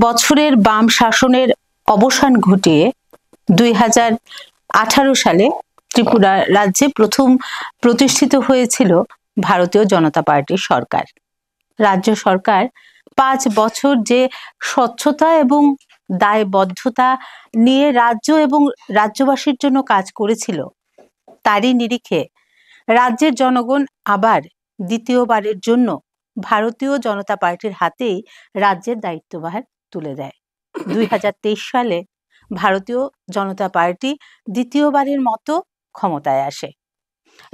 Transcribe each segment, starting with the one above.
বছরের বাম শাসনের অবসান ঘটিয়ে 2018 সালে ত্রিপুরা রাজ্যে প্রথম প্রতিষ্ঠিত হয়েছিল ভারতীয় জনতা পার্টির সরকার। রাজ্য সরকার 5 বছর যে স্বচ্ছতা এবং দায়বদ্ধতা নিয়ে রাজ্য এবং রাজ্যবাসীর জন্য কাজ করেছিল, তারই নিরিখে রাজ্যের জনগণ আবার দ্বিতীয়বারের জন্য ভারতীয় জনতা পার্টির হাতেই রাজ্যের দায়িত্বভার তুলে দেয়। 2023 সালে ভারতীয় জনতা পার্টি দ্বিতীয়বারের মতো ক্ষমতায় আসে।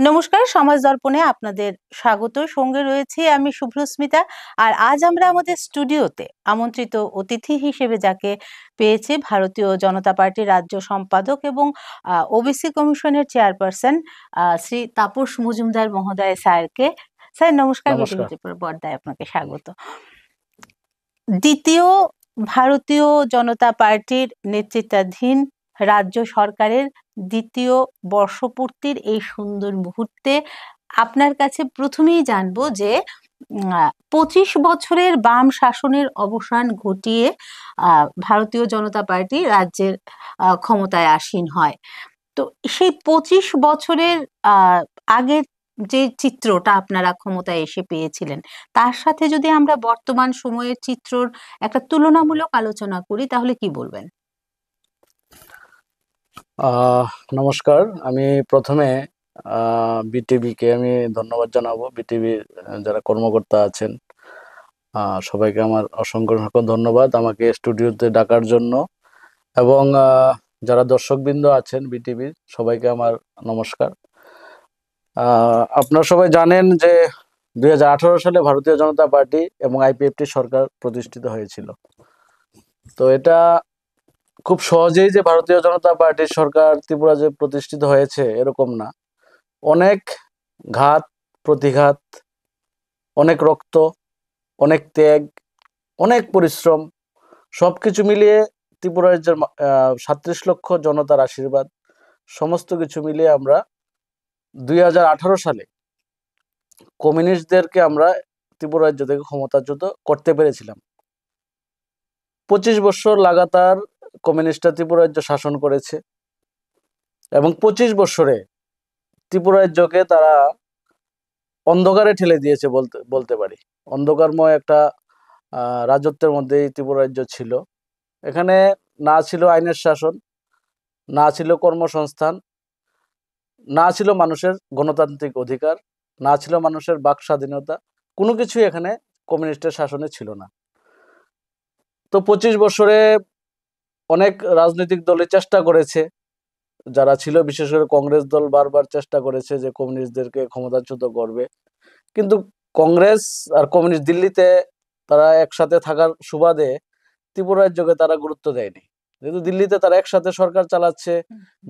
নমস্কার, সমাজ দর্পণে আপনাদের স্বাগত। সঙ্গে রয়েছে আমি শুভ্রস্মিতা। আর আজ আমরা আমাদের স্টুডিওতে আমন্ত্রিত অতিথি হিসেবে যাকে পেয়েছি, ভারতীয় জনতা পার্টির রাজ্য সম্পাদক এবং ওবিসি কমিশনের চেয়ারপারসন শ্রী তাপস মজুমদার মহোদয় স্যারকে। স্যার নমস্কার, পর্দায় আপনাকে স্বাগত। দ্বিতীয় ভারতীয় জনতা পার্টির নেতৃত্বাধীন রাজ্য সরকারের দ্বিতীয় বর্ষপূর্তির এই সুন্দর মুহূর্তে আপনার কাছে প্রথমেই জানবো যে 25 বছরের বাম শাসনের অবসান ঘটিয়ে ভারতীয় জনতা পার্টি রাজ্যের ক্ষমতায় আসীন হয়। তো সেই 25 বছরের আগের যে চিত্রটা আপনারা ক্ষমতায় এসে পেয়েছিলেন, তার সাথে যদি আমরা বর্তমান সময়ের চিত্রর একটা তুলনামূলক আলোচনা করি, তাহলে কি বলবেন? নমস্কার, আমি প্রথমে বিটিভিকে আমি ধন্যবাদ জানাবো। বিটিভির যারা কর্মকর্তা আছেন সবাইকে আমার অসংখ্য ধন্যবাদ আমাকে স্টুডিওতে ডাকার জন্য, এবং যারা দর্শকবৃন্দ আছেন বিটিভির সবাইকে আমার নমস্কার। আপনারা সবাই জানেন যে 2018 সালে ভারতীয় জনতা পার্টি এবং আইপিএফটি সরকার প্রতিষ্ঠিত হয়েছিল। তো এটা খুব সহজেই যে ভারতীয় জনতা পার্টির সরকার ত্রিপুরা যে প্রতিষ্ঠিত হয়েছে এরকম না। অনেক ঘাত প্রতিঘাত, অনেক রক্ত, অনেক ত্যাগ, অনেক পরিশ্রম, সবকিছু মিলিয়ে ত্রিপুরা রাজ্যের 37 লক্ষ জনতার আশীর্বাদ, সমস্ত কিছু মিলিয়ে আমরা 2018 সালে কমিউনিস্টদেরকে আমরা ত্রিপুরা রাজ্য থেকে ক্ষমতাচ্যুত করতে পেরেছিলাম। 25 বছর লাগাতার কমিউনিস্টরা ত্রিপুরা রাজ্য শাসন করেছে এবং 25 বছরে ত্রিপুরা রাজ্যকে তারা অন্ধকারে ঠেলে দিয়েছে বলতে পারি। অন্ধকারময় একটা রাজত্বের মধ্যেই ত্রিপুরা রাজ্য ছিল। এখানে না ছিল আইনের শাসন, না ছিল কর্মসংস্থান, না ছিল মানুষের গণতান্ত্রিক অধিকার, না ছিল মানুষের বাক স্বাধীনতা, কোনো কিছুই এখানে কমিউনিস্টের শাসনে ছিল না। তো 25 বছরে অনেক রাজনৈতিক দলের চেষ্টা করেছে, যারা ছিল বিশেষ করে কংগ্রেস দল বারবার চেষ্টা করেছে যে কমিউনিস্টদেরকে ক্ষমতাচ্যুত করবে, কিন্তু কংগ্রেস আর কমিউনিস্ট দিল্লিতে তারা একসাথে থাকার সুবাদে ত্রিপুরা রাজ্যকে তারা গুরুত্ব দেয়নি। যেহেতু দিল্লিতে তারা একসাথে সরকার চালাচ্ছে,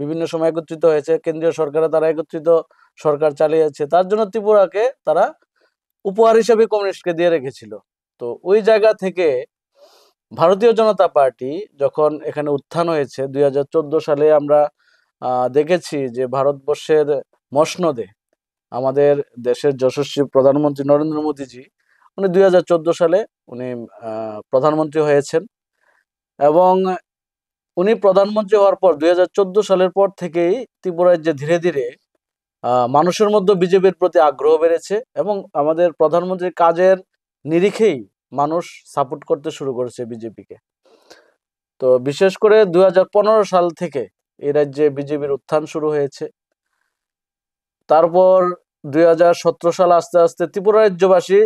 বিভিন্ন সময় একত্রিত হয়েছে, কেন্দ্রীয় সরকারে তারা একত্রিত সরকার চালিয়েছে, তার জন্য ত্রিপুরাকে তারা উপহার হিসেবে কমিউনিস্টকে দিয়ে রেখেছিল। তো ওই জায়গা থেকে ভারতীয় জনতা পার্টি যখন এখানে উত্থান হয়েছে 2014 সালে, আমরা দেখেছি যে ভারতবর্ষের মসনদে আমাদের দেশের যশস্বী প্রধানমন্ত্রী নরেন্দ্র মোদীজি উনি 2014 সালে উনি প্রধানমন্ত্রী হয়েছেন, এবং উনি প্রধানমন্ত্রী হওয়ার পর 2014 সালের পর থেকেই ত্রিপুরায় যে ধীরে ধীরে মানুষের মধ্যে বিজেপির প্রতি আগ্রহ বেড়েছে এবং আমাদের প্রধানমন্ত্রীর কাজের নিরিখেই মানুষ সাপোর্ট করতে শুরু করেছে বিজেপিকে। তো বিশেষ করে 2015 সাল থেকে এই রাজ্যে বিজেপির উত্থান শুরু হয়েছে। তারপর 2017 সাল আস্তে আস্তে ত্রিপুরা রাজ্যবাসী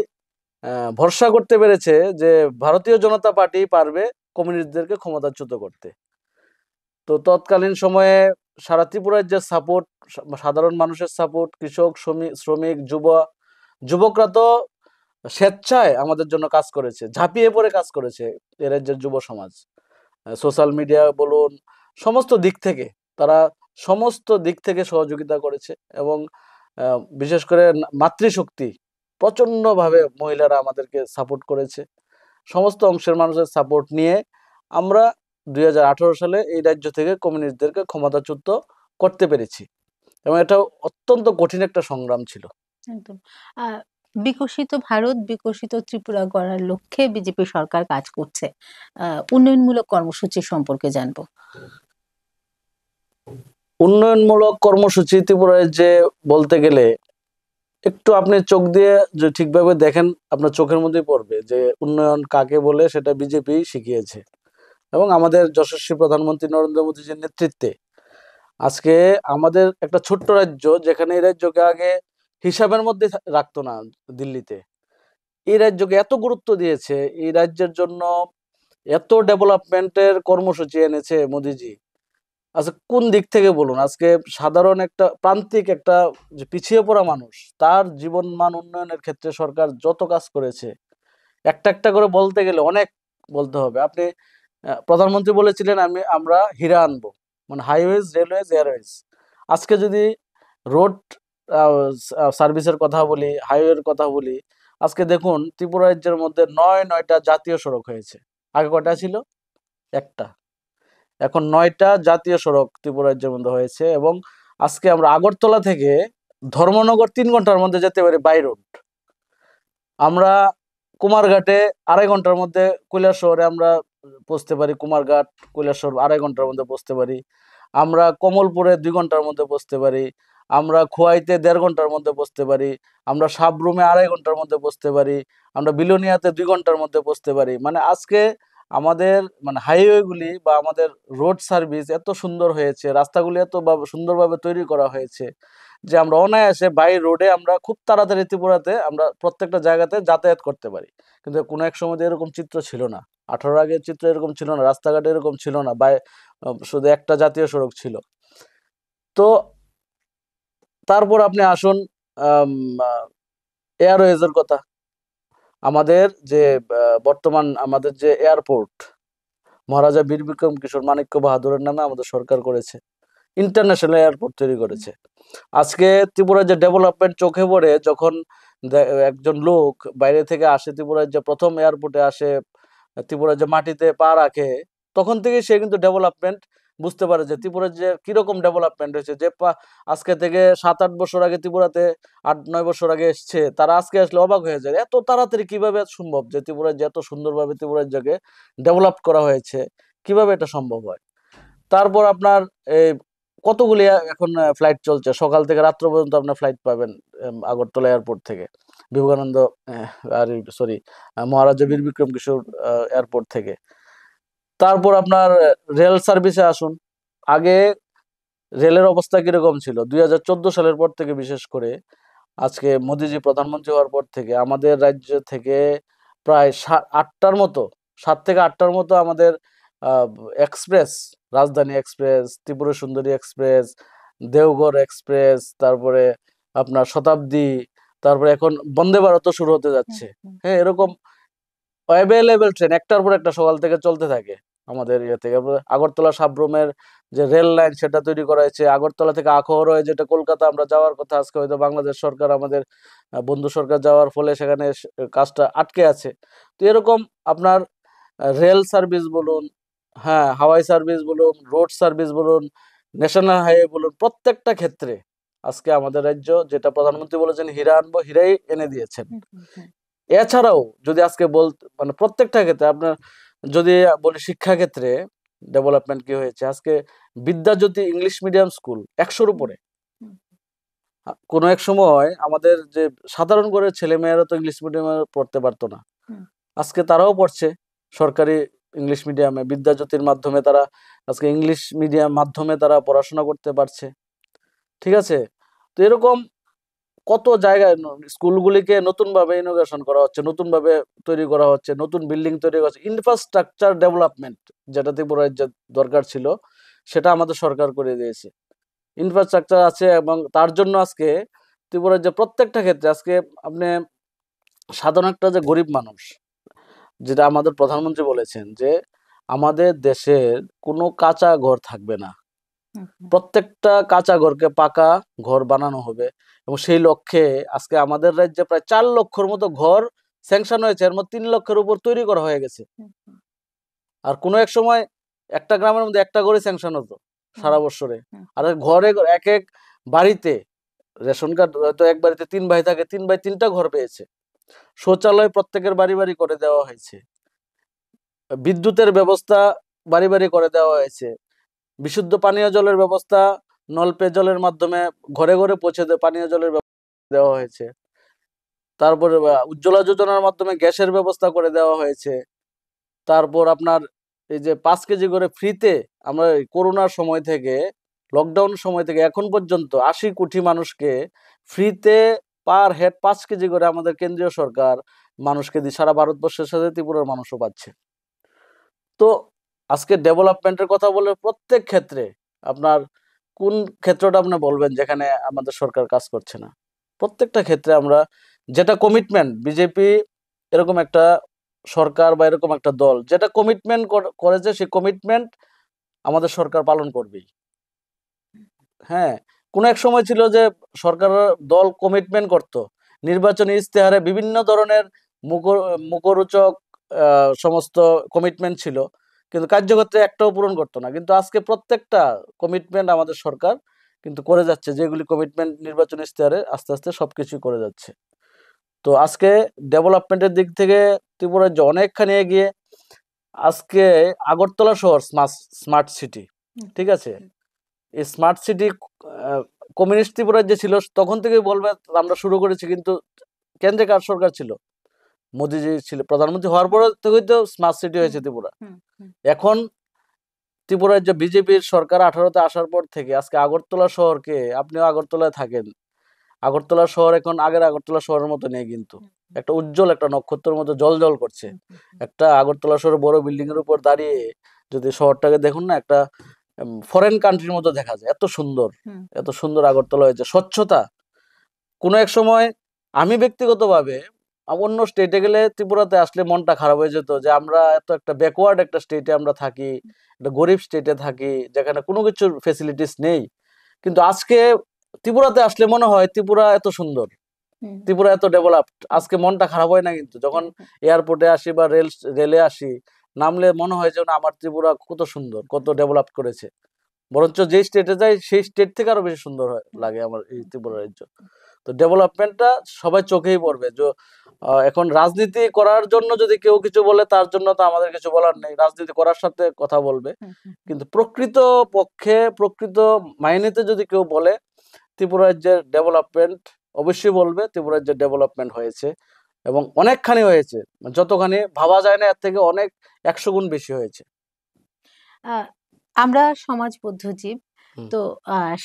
ভরসা করতে পেরেছে যে ভারতীয় জনতা পার্টি পারবে কমিউনিস্টদেরকে ক্ষমতাচ্যুত করতে। তো তৎকালীন সময়ে সারা ত্রিপুরা রাজ্যের সাপোর্ট, সাধারণ মানুষের সাপোর্ট, কৃষক, শ্রমিক, যুবকরা তো স্বেচ্ছায় আমাদের জন্য কাজ করেছে, ঝাঁপিয়ে পড়ে কাজ করেছে এ রাজ্যের যুব সমাজ। সোশ্যাল মিডিয়া বলুন, সমস্ত দিক থেকে সহযোগিতা করেছে, এবং বিশেষ করে মাতৃশক্তি প্রচন্ডভাবে মহিলারা আমাদেরকে সাপোর্ট করেছে। সমস্ত অংশের মানুষের সাপোর্ট নিয়ে আমরা 2018 সালে এই রাজ্য থেকে কমিউনিস্টদেরকে ক্ষমতাচ্যুত করতে পেরেছি, এবং এটা অত্যন্ত কঠিন একটা সংগ্রাম ছিল। একদম। বিকশিত ভারত, বিকশিত ত্রিপুরা গড়ার লক্ষ্যে বিজেপি সরকার কাজ করছে। উন্নয়নমূলক কর্মসূচি সম্পর্কে জানবো। উন্নয়নমূলক কর্মসূচি ত্রিপুরায় যে বলতে গেলে একটু আপনি চোখ দিয়ে যে ঠিকভাবে দেখেন আপনার চোখের মধ্যেই পড়বে যে উন্নয়ন কাকে বলে, সেটা বিজেপি শিখিয়েছে। এবং আমাদের যশস্বী প্রধানমন্ত্রী নরেন্দ্র মোদীজির নেতৃত্বে আজকে আমাদের একটা ছোট্ট রাজ্য, যেখানে এই রাজ্যকে আগে হিসাবের মধ্যে রাখতো না দিল্লিতে, এই রাজ্যকে এত গুরুত্ব দিয়েছে, এই রাজ্যের জন্য এত ডেভেলপমেন্টের কর্মসূচি এনেছে মোদিজি। আচ্ছা, কোন দিক থেকে বলুন, আজকে সাধারণ একটা প্রান্তিক একটা যে পিছিয়ে পড়া মানুষ, তার জীবন মান উন্নয়নের ক্ষেত্রে সরকার যত কাজ করেছে, একটা একটা করে বলতে গেলে অনেক বলতে হবে। আপনি প্রধানমন্ত্রী বলেছিলেন আমরা হীরা আনবো, মানে হাইওয়েজ, রেলওয়েজ, এয়ারওয়েজ। আজকে যদি রোড সার্ভিসের কথা বলি, হাইওয়ের কথা বলি, আজকে দেখুন ত্রিপুরা রাজ্যের মধ্যে নয়টা জাতীয় সড়ক হয়েছে। আগে কয়টা ছিল? একটা। এখন 9টা জাতীয় সড়ক ত্রিপুরা রাজ্যের মধ্যে হয়েছে। এবং আজকে আমরা আগরতলা থেকে ধর্মনগর 3 ঘন্টার মধ্যে যেতে পারি বাই রোড। আমরা কুমারঘাটে 2.5 ঘন্টার মধ্যে, কৈলাসহরে আমরা পৌঁছতে পারি, কুমারঘাট কৈলাসহর 2.5 ঘন্টার মধ্যে পৌঁছতে পারি। আমরা কমলপুরে 2 ঘন্টার মধ্যে পৌঁছতে পারি। আমরা খোয়াইতে 1.5 ঘন্টার মধ্যে পৌঁছতে পারি। আমরা সাবরুমে 2.5 ঘন্টার মধ্যে পৌঁছতে পারি। আমরা বিলোনিয়াতে 2 ঘন্টার মধ্যে পৌঁছতে পারি। মানে আজকে আমাদের মানে হাইওয়েগুলি বা আমাদের রোড সার্ভিস এত সুন্দর হয়েছে, রাস্তাগুলি এত সুন্দরভাবে তৈরি করা হয়েছে যে আমরা অনায়াসে বাই রোডে আমরা খুব তাড়াতাড়ি ত্রিপুরাতে আমরা প্রত্যেকটা জায়গাতে যাতায়াত করতে পারি। কিন্তু কোনো এক সময় তো এরকম চিত্র ছিল না। 18 আগের চিত্র এরকম ছিল না, রাস্তাঘাট এরকম ছিল না, শুধু একটা জাতীয় সড়ক ছিল। তো তারপর আপনি আসুন এয়ারওয়েজের কথা। আমাদের যে বর্তমান আমাদের যে এয়ারপোর্ট, মহারাজা বীর বিক্রম কিশোর মাণিক্য বাহাদুরের নামে আমাদের সরকার করেছে, ইন্টারন্যাশনাল এয়ারপোর্ট তৈরি করেছে। আজকে ত্রিপুরার যে ডেভেলপমেন্ট চোখে পড়ে, যখন একজন লোক বাইরে থেকে আসে, ত্রিপুরার যে প্রথম এয়ারপোর্টে আসে, ত্রিপুরার যে মাটিতে পা রাখে, তখন থেকে সে কিন্তু ডেভেলপমেন্ট বুঝতে পারে যে ত্রিপুরার যে কিরকম ডেভেলপমেন্ট হয়েছে। যে আজকে থেকে 7-8 বছর আগে ত্রিপুরাতে, 8-9 বছর আগে এসছে, তারা আজকে আসলে অবাক হয়ে যায় এত তাড়াতাড়ি কিভাবে সম্ভব যে ত্রিপুরার যে এত সুন্দরভাবে ত্রিপুরার জায়গায় ডেভেলপ করা হয়েছে, কিভাবে এটা সম্ভব হয়। তারপর আপনার এই কতগুলি এখন ফ্লাইট চলছে, সকাল থেকে রাত্র পর্যন্ত আপনার ফ্লাইট পাবেন আগরতলা এয়ারপোর্ট থেকে, বিবেকানন্দ আর সরি মহারাজা বীর বিক্রম কিশোর এয়ারপোর্ট থেকে। তারপর আপনার রেল সার্ভিসে আসুন। আগে রেলের অবস্থা কিরকম ছিল? 2014 সালের পর থেকে, বিশেষ করে আজকে মোদিজি প্রধানমন্ত্রী হওয়ার পর থেকে, আমাদের রাজ্য থেকে প্রায় 8টার মতো, 7 থেকে 8টার মতো আমাদের এক্সপ্রেস, রাজধানী express, Tripura Sundari express, Deoghar express, তারপরে আপনার শতাব্দী, তারপরে এখন বন্দে ভারতও শুরু হতে যাচ্ছে। হ্যাঁ, এরকম অ্যাভেলেবেল ট্রেন একটার পর একটা সকাল থেকে চলতে থাকে আমাদের ইয়ে থেকে। আগরতলা সাবরুমের যে রেল লাইন, সেটা তৈরি করা হয়েছে। আগরতলা থেকে আখাউড়া হয়ে যেটা কলকাতা আমরা যাওয়ার কথা, আজকে হয়তো বাংলাদেশ সরকার, আমাদের বন্ধু সরকার যাওয়ার ফলে সেখানে কাজটা আটকে আছে। তো এরকম আপনার রেল সার্ভিস বলুন, হ্যাঁ হাওয়াই সার্ভিস বলুন, রোড সার্ভিস বলুন, ন্যাশনাল হাইওয়ে বলুন, প্রত্যেকটা ক্ষেত্রে আজকে আমাদের রাজ্য, যেটা প্রধানমন্ত্রী বলেছেন হীরা আনবো, হীরাই এনে দিয়েছেন। এছাড়াও যদি আজকে মানে প্রত্যেকটা ক্ষেত্রে আপনার যদি বলি, শিক্ষা ক্ষেত্রে ডেভেলপমেন্ট কি হয়েছে, আজকে বিদ্যাজ্যোতি ইংলিশ মিডিয়াম স্কুল 100-র উপরে। কোনো এক সময় আমাদের যে সাধারণ ঘরের ছেলে মেয়েরা তো ইংলিশ মিডিয়ামে পড়তে পারতো না, আজকে তারাও পড়ছে সরকারি ইংলিশ মিডিয়ামে। বিদ্যাজ্যোতির মাধ্যমে তারা আজকে ইংলিশ মিডিয়াম মাধ্যমে তারা পড়াশোনা করতে পারছে। ঠিক আছে? তো এরকম কত জায়গায় স্কুলগুলিকে নতুন ভাবে ইনোভেশন করা হচ্ছে, নতুন ভাবে তৈরি করা হচ্ছে, নতুন বিল্ডিং তৈরি করা হচ্ছে। ইনফ্রাস্ট্রাকচার ডেভেলপমেন্ট যেটা ত্রিপুরার যে দরকার ছিল, সেটা আমাদের সরকার করে দিয়েছে। ইনফ্রাস্ট্রাকচার আছে, এবং তার জন্য আজকে ত্রিপুরার যে প্রত্যেকটা ক্ষেত্রে, আজকে আপনি সাধারণ একটা যে গরিব মানুষ, যেটা আমাদের প্রধানমন্ত্রী বলেছেন যে আমাদের দেশের কোনো কাঁচা ঘর থাকবে না, প্রত্যেকটা কাঁচা ঘরকে পাকা ঘর বানানো হবে। এবং সেই লক্ষ্যে আজকে আমাদের রাজ্যে প্রায় 4 লক্ষর মতো ঘর স্যাংশন হয়েছে, এর মধ্যে 3 লক্ষের উপর তৈরি করা হয়ে গেছে। আর কোনো এক সময় একটা গ্রামের মধ্যে একটা ঘরই স্যাংশন হতো সারা বছরে। আর ঘরে এক এক বাড়িতে রেশন কার্ড হয়তো এক বাড়িতে 3 ভাই থাকে, 3 ভাই 3টা ঘর পেয়েছে। শৌচালয় প্রত্যেকের বাড়ি বাড়ি করে দেওয়া হয়েছে। বিদ্যুতের ব্যবস্থা বাড়ি বাড়ি করে দেওয়া হয়েছে। বিশুদ্ধ পানীয় জলের ব্যবস্থা নল পেয়জলের মাধ্যমে ঘরে ঘরে পৌঁছে পানীয় জলের ব্যবস্থা দেওয়া হয়েছে। তারপরে উজ্জ্বলা যোজনার মাধ্যমে গ্যাসের ব্যবস্থা করে দেওয়া হয়েছে। তারপর আপনার এই যে 5 কেজি করে ফ্রিতে, আমরা এই করোনার সময় থেকে, লকডাউন সময় থেকে এখন পর্যন্ত 80 কোটি মানুষকে ফ্রিতে পার হেড 5 কেজি করে আমাদের কেন্দ্রীয় সরকার মানুষকে দিয়ে, সারা ভারতবর্ষের সাথে ত্রিপুরার মানুষও পাচ্ছে। তো আজকে ডেভেলপমেন্টের কথা বলে প্রত্যেক ক্ষেত্রে আপনার কোন ক্ষেত্রটা আপনি বলবেন যেখানে আমাদের সরকার কাজ করছে না? প্রত্যেকটা ক্ষেত্রে আমরা যেটা কমিটমেন্ট, বিজেপি এরকম একটা সরকার বা এরকম একটা দল যেটা কমিটমেন্ট করেছে, সেই কমিটমেন্ট আমাদের সরকার পালন করবেই। হ্যাঁ, কোন এক সময় ছিল যে সরকার দল কমিটমেন্ট করত, নির্বাচনী ইস্তেহারে বিভিন্ন ধরনের মুখরোচক সমস্ত কমিটমেন্ট ছিল, কিন্তু কার্যক্ষেত্রে একটাও পূরণ করতো না। কিন্তু আজকে প্রত্যেকটা কমিটমেন্ট আমাদের সরকার কিন্তু করে যাচ্ছে, যেগুলি কমিটমেন্ট নির্বাচনী ইস্তেহারে আস্তে আস্তে সবকিছুই করে যাচ্ছে। তো আজকে ডেভেলপমেন্টের দিক থেকে ত্রিপুরা যে অনেকখানি এগিয়ে। আজকে আগরতলা শহর স্মার্ট সিটি, ঠিক আছে? এই স্মার্ট সিটি কমিউনিস্ট ত্রিপুরার যে ছিল তখন থেকেই বলবে আমরা শুরু করেছি, কিন্তু কেন্দ্রে কার সরকার ছিল? মোদিজি ছিল প্রধানমন্ত্রী, হওয়ার পর থেকেই তো স্মার্ট সিটি হয়েছে ত্রিপুরা। এখন ত্রিপুরার যে বিজেপির সরকার 18তে আসার পর থেকে আজকে আগরতলা শহরকে, আপনিও আগরতলায় থাকেন, আগরতলা শহর এখন আগের আগরতলা শহরের মতো নেই, কিন্তু একটা উজ্জ্বল একটা নক্ষত্রের মতো জল করছে। একটা আগরতলা শহরের বড় বিল্ডিং এর উপর দাঁড়িয়ে যদি শহরটাকে দেখুন না, একটা ফরেন কান্ট্রির মতো দেখা যায়। এত সুন্দর, এত সুন্দর আগরতলা হয়েছে। স্বচ্ছতা, কোনো এক সময় আমি ব্যক্তিগতভাবে অন্য স্টেটে গেলে ত্রিপুরাতে আসলে মনটা খারাপ হয়ে যেত যে আমরা এত একটা ব্যাকওয়ার্ড একটা স্টেটে আমরা থাকি, একটা গরিব স্টেটে থাকি, যেখানে কোনো কিছুর ফেসিলিটিস নেই। কিন্তু আজকে ত্রিপুরাতে আসলে মনে হয় ত্রিপুরা এত সুন্দর, ত্রিপুরা এত ডেভেলপড। আজকে মনটা খারাপ হয় না কিন্তু, যখন এয়ারপোর্টে আসি বা রেলে আসি, নামলে মনে হয় যে না, আমার ত্রিপুরা কত সুন্দর, কত ডেভেলপ করেছে। বরঞ্চ যে স্টেটে যাই সেই স্টেট থেকে আরো বেশি সুন্দর লাগে আমার এই ত্রিপুরা রাজ্য। তো ডেভেলপমেন্টটা সবাই চোখেই পড়বে। যে এখন রাজনীতি করার জন্য যদি কেউ কিছু বলে, তার জন্য তো আমাদের কিছু বলার নেই, রাজনীতি করার সাথে কথা বলবে। কিন্তু প্রকৃত পক্ষে, প্রকৃত মাইনেতে যদি কেউ বলে ত্রিপুরা রাজ্যের ডেভেলপমেন্ট, অবশ্যই বলবে ত্রিপুরা রাজ্যের ডেভেলপমেন্ট হয়েছে, এবং অনেকখানি হয়েছে। যতখানি ভাবা যায় না এর থেকে অনেক 100 গুণ বেশি হয়েছে। আহ, আমরা সমাজবদ্ধ জীব, হুম, তো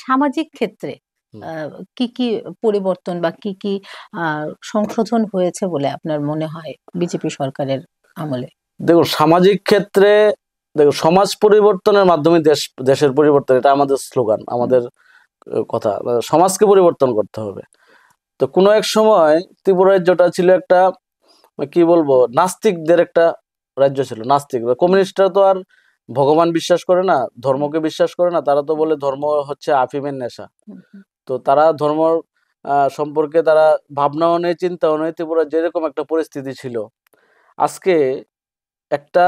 সামাজিক ক্ষেত্রে হুম। কি কি পরিবর্তন বা কি কি সংশোধন হয়েছে বলে আপনার মনে হয় বিজেপি সরকারের আমলে? দেখুন, সামাজিক ক্ষেত্রে দেখুন, সমাজ পরিবর্তনের মাধ্যমে দেশের পরিবর্তন, এটা আমাদের স্লোগান, আমাদের কথা। সমাজকে পরিবর্তন করতে হবে। তো কোনো এক সময় ত্রিপুরা রাজ্যটা ছিল একটা, কি বলবো, নাস্তিকদের একটা রাজ্য ছিল। নাস্তিক, কমিউনিস্টরা তো আর ভগবান বিশ্বাস করে না, ধর্মকে বিশ্বাস করে না। তারা তো বলে ধর্ম হচ্ছে আফিমের নেশা। তো তারা ধর্ম সম্পর্কে তারা ভাবনাও নেই, চিন্তাও নেই। ত্রিপুরা যেরকম একটা পরিস্থিতি ছিল, আজকে একটা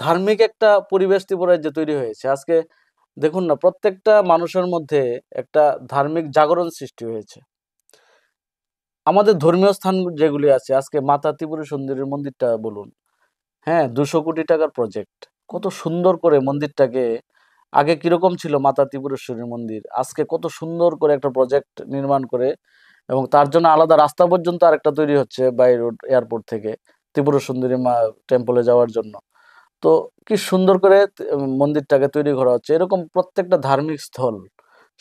ধার্মিক একটা পরিবেশ ত্রিপুরা রাজ্যে তৈরি হয়েছে। আজকে দেখুন না, প্রত্যেকটা মানুষের মধ্যে একটা ধার্মিক জাগরণ সৃষ্টি হয়েছে। আমাদের ধর্মীয় স্থান যেগুলি আছে, আজকে মাতা ত্রিপুরা সুন্দরীর মন্দিরটা বলুন, হ্যাঁ, 200 কোটি টাকার প্রজেক্ট, কত সুন্দর করে মন্দিরটাকে, আগে কিরকম ছিল মাতা ত্রিপুরেশ্বরীর মন্দির, আজকে কত সুন্দর করে একটা প্রজেক্ট নির্মাণ করে, এবং তার জন্য আলাদা রাস্তা পর্যন্ত আরেকটা তৈরি হচ্ছে বাই রোড এয়ারপোর্ট থেকে ত্রিপুরা সুন্দরী মা টেম্পলে যাওয়ার জন্য। তো কি সুন্দর করে মন্দিরটাকে তৈরি করা হচ্ছে। এরকম প্রত্যেকটা ধার্মিক স্থল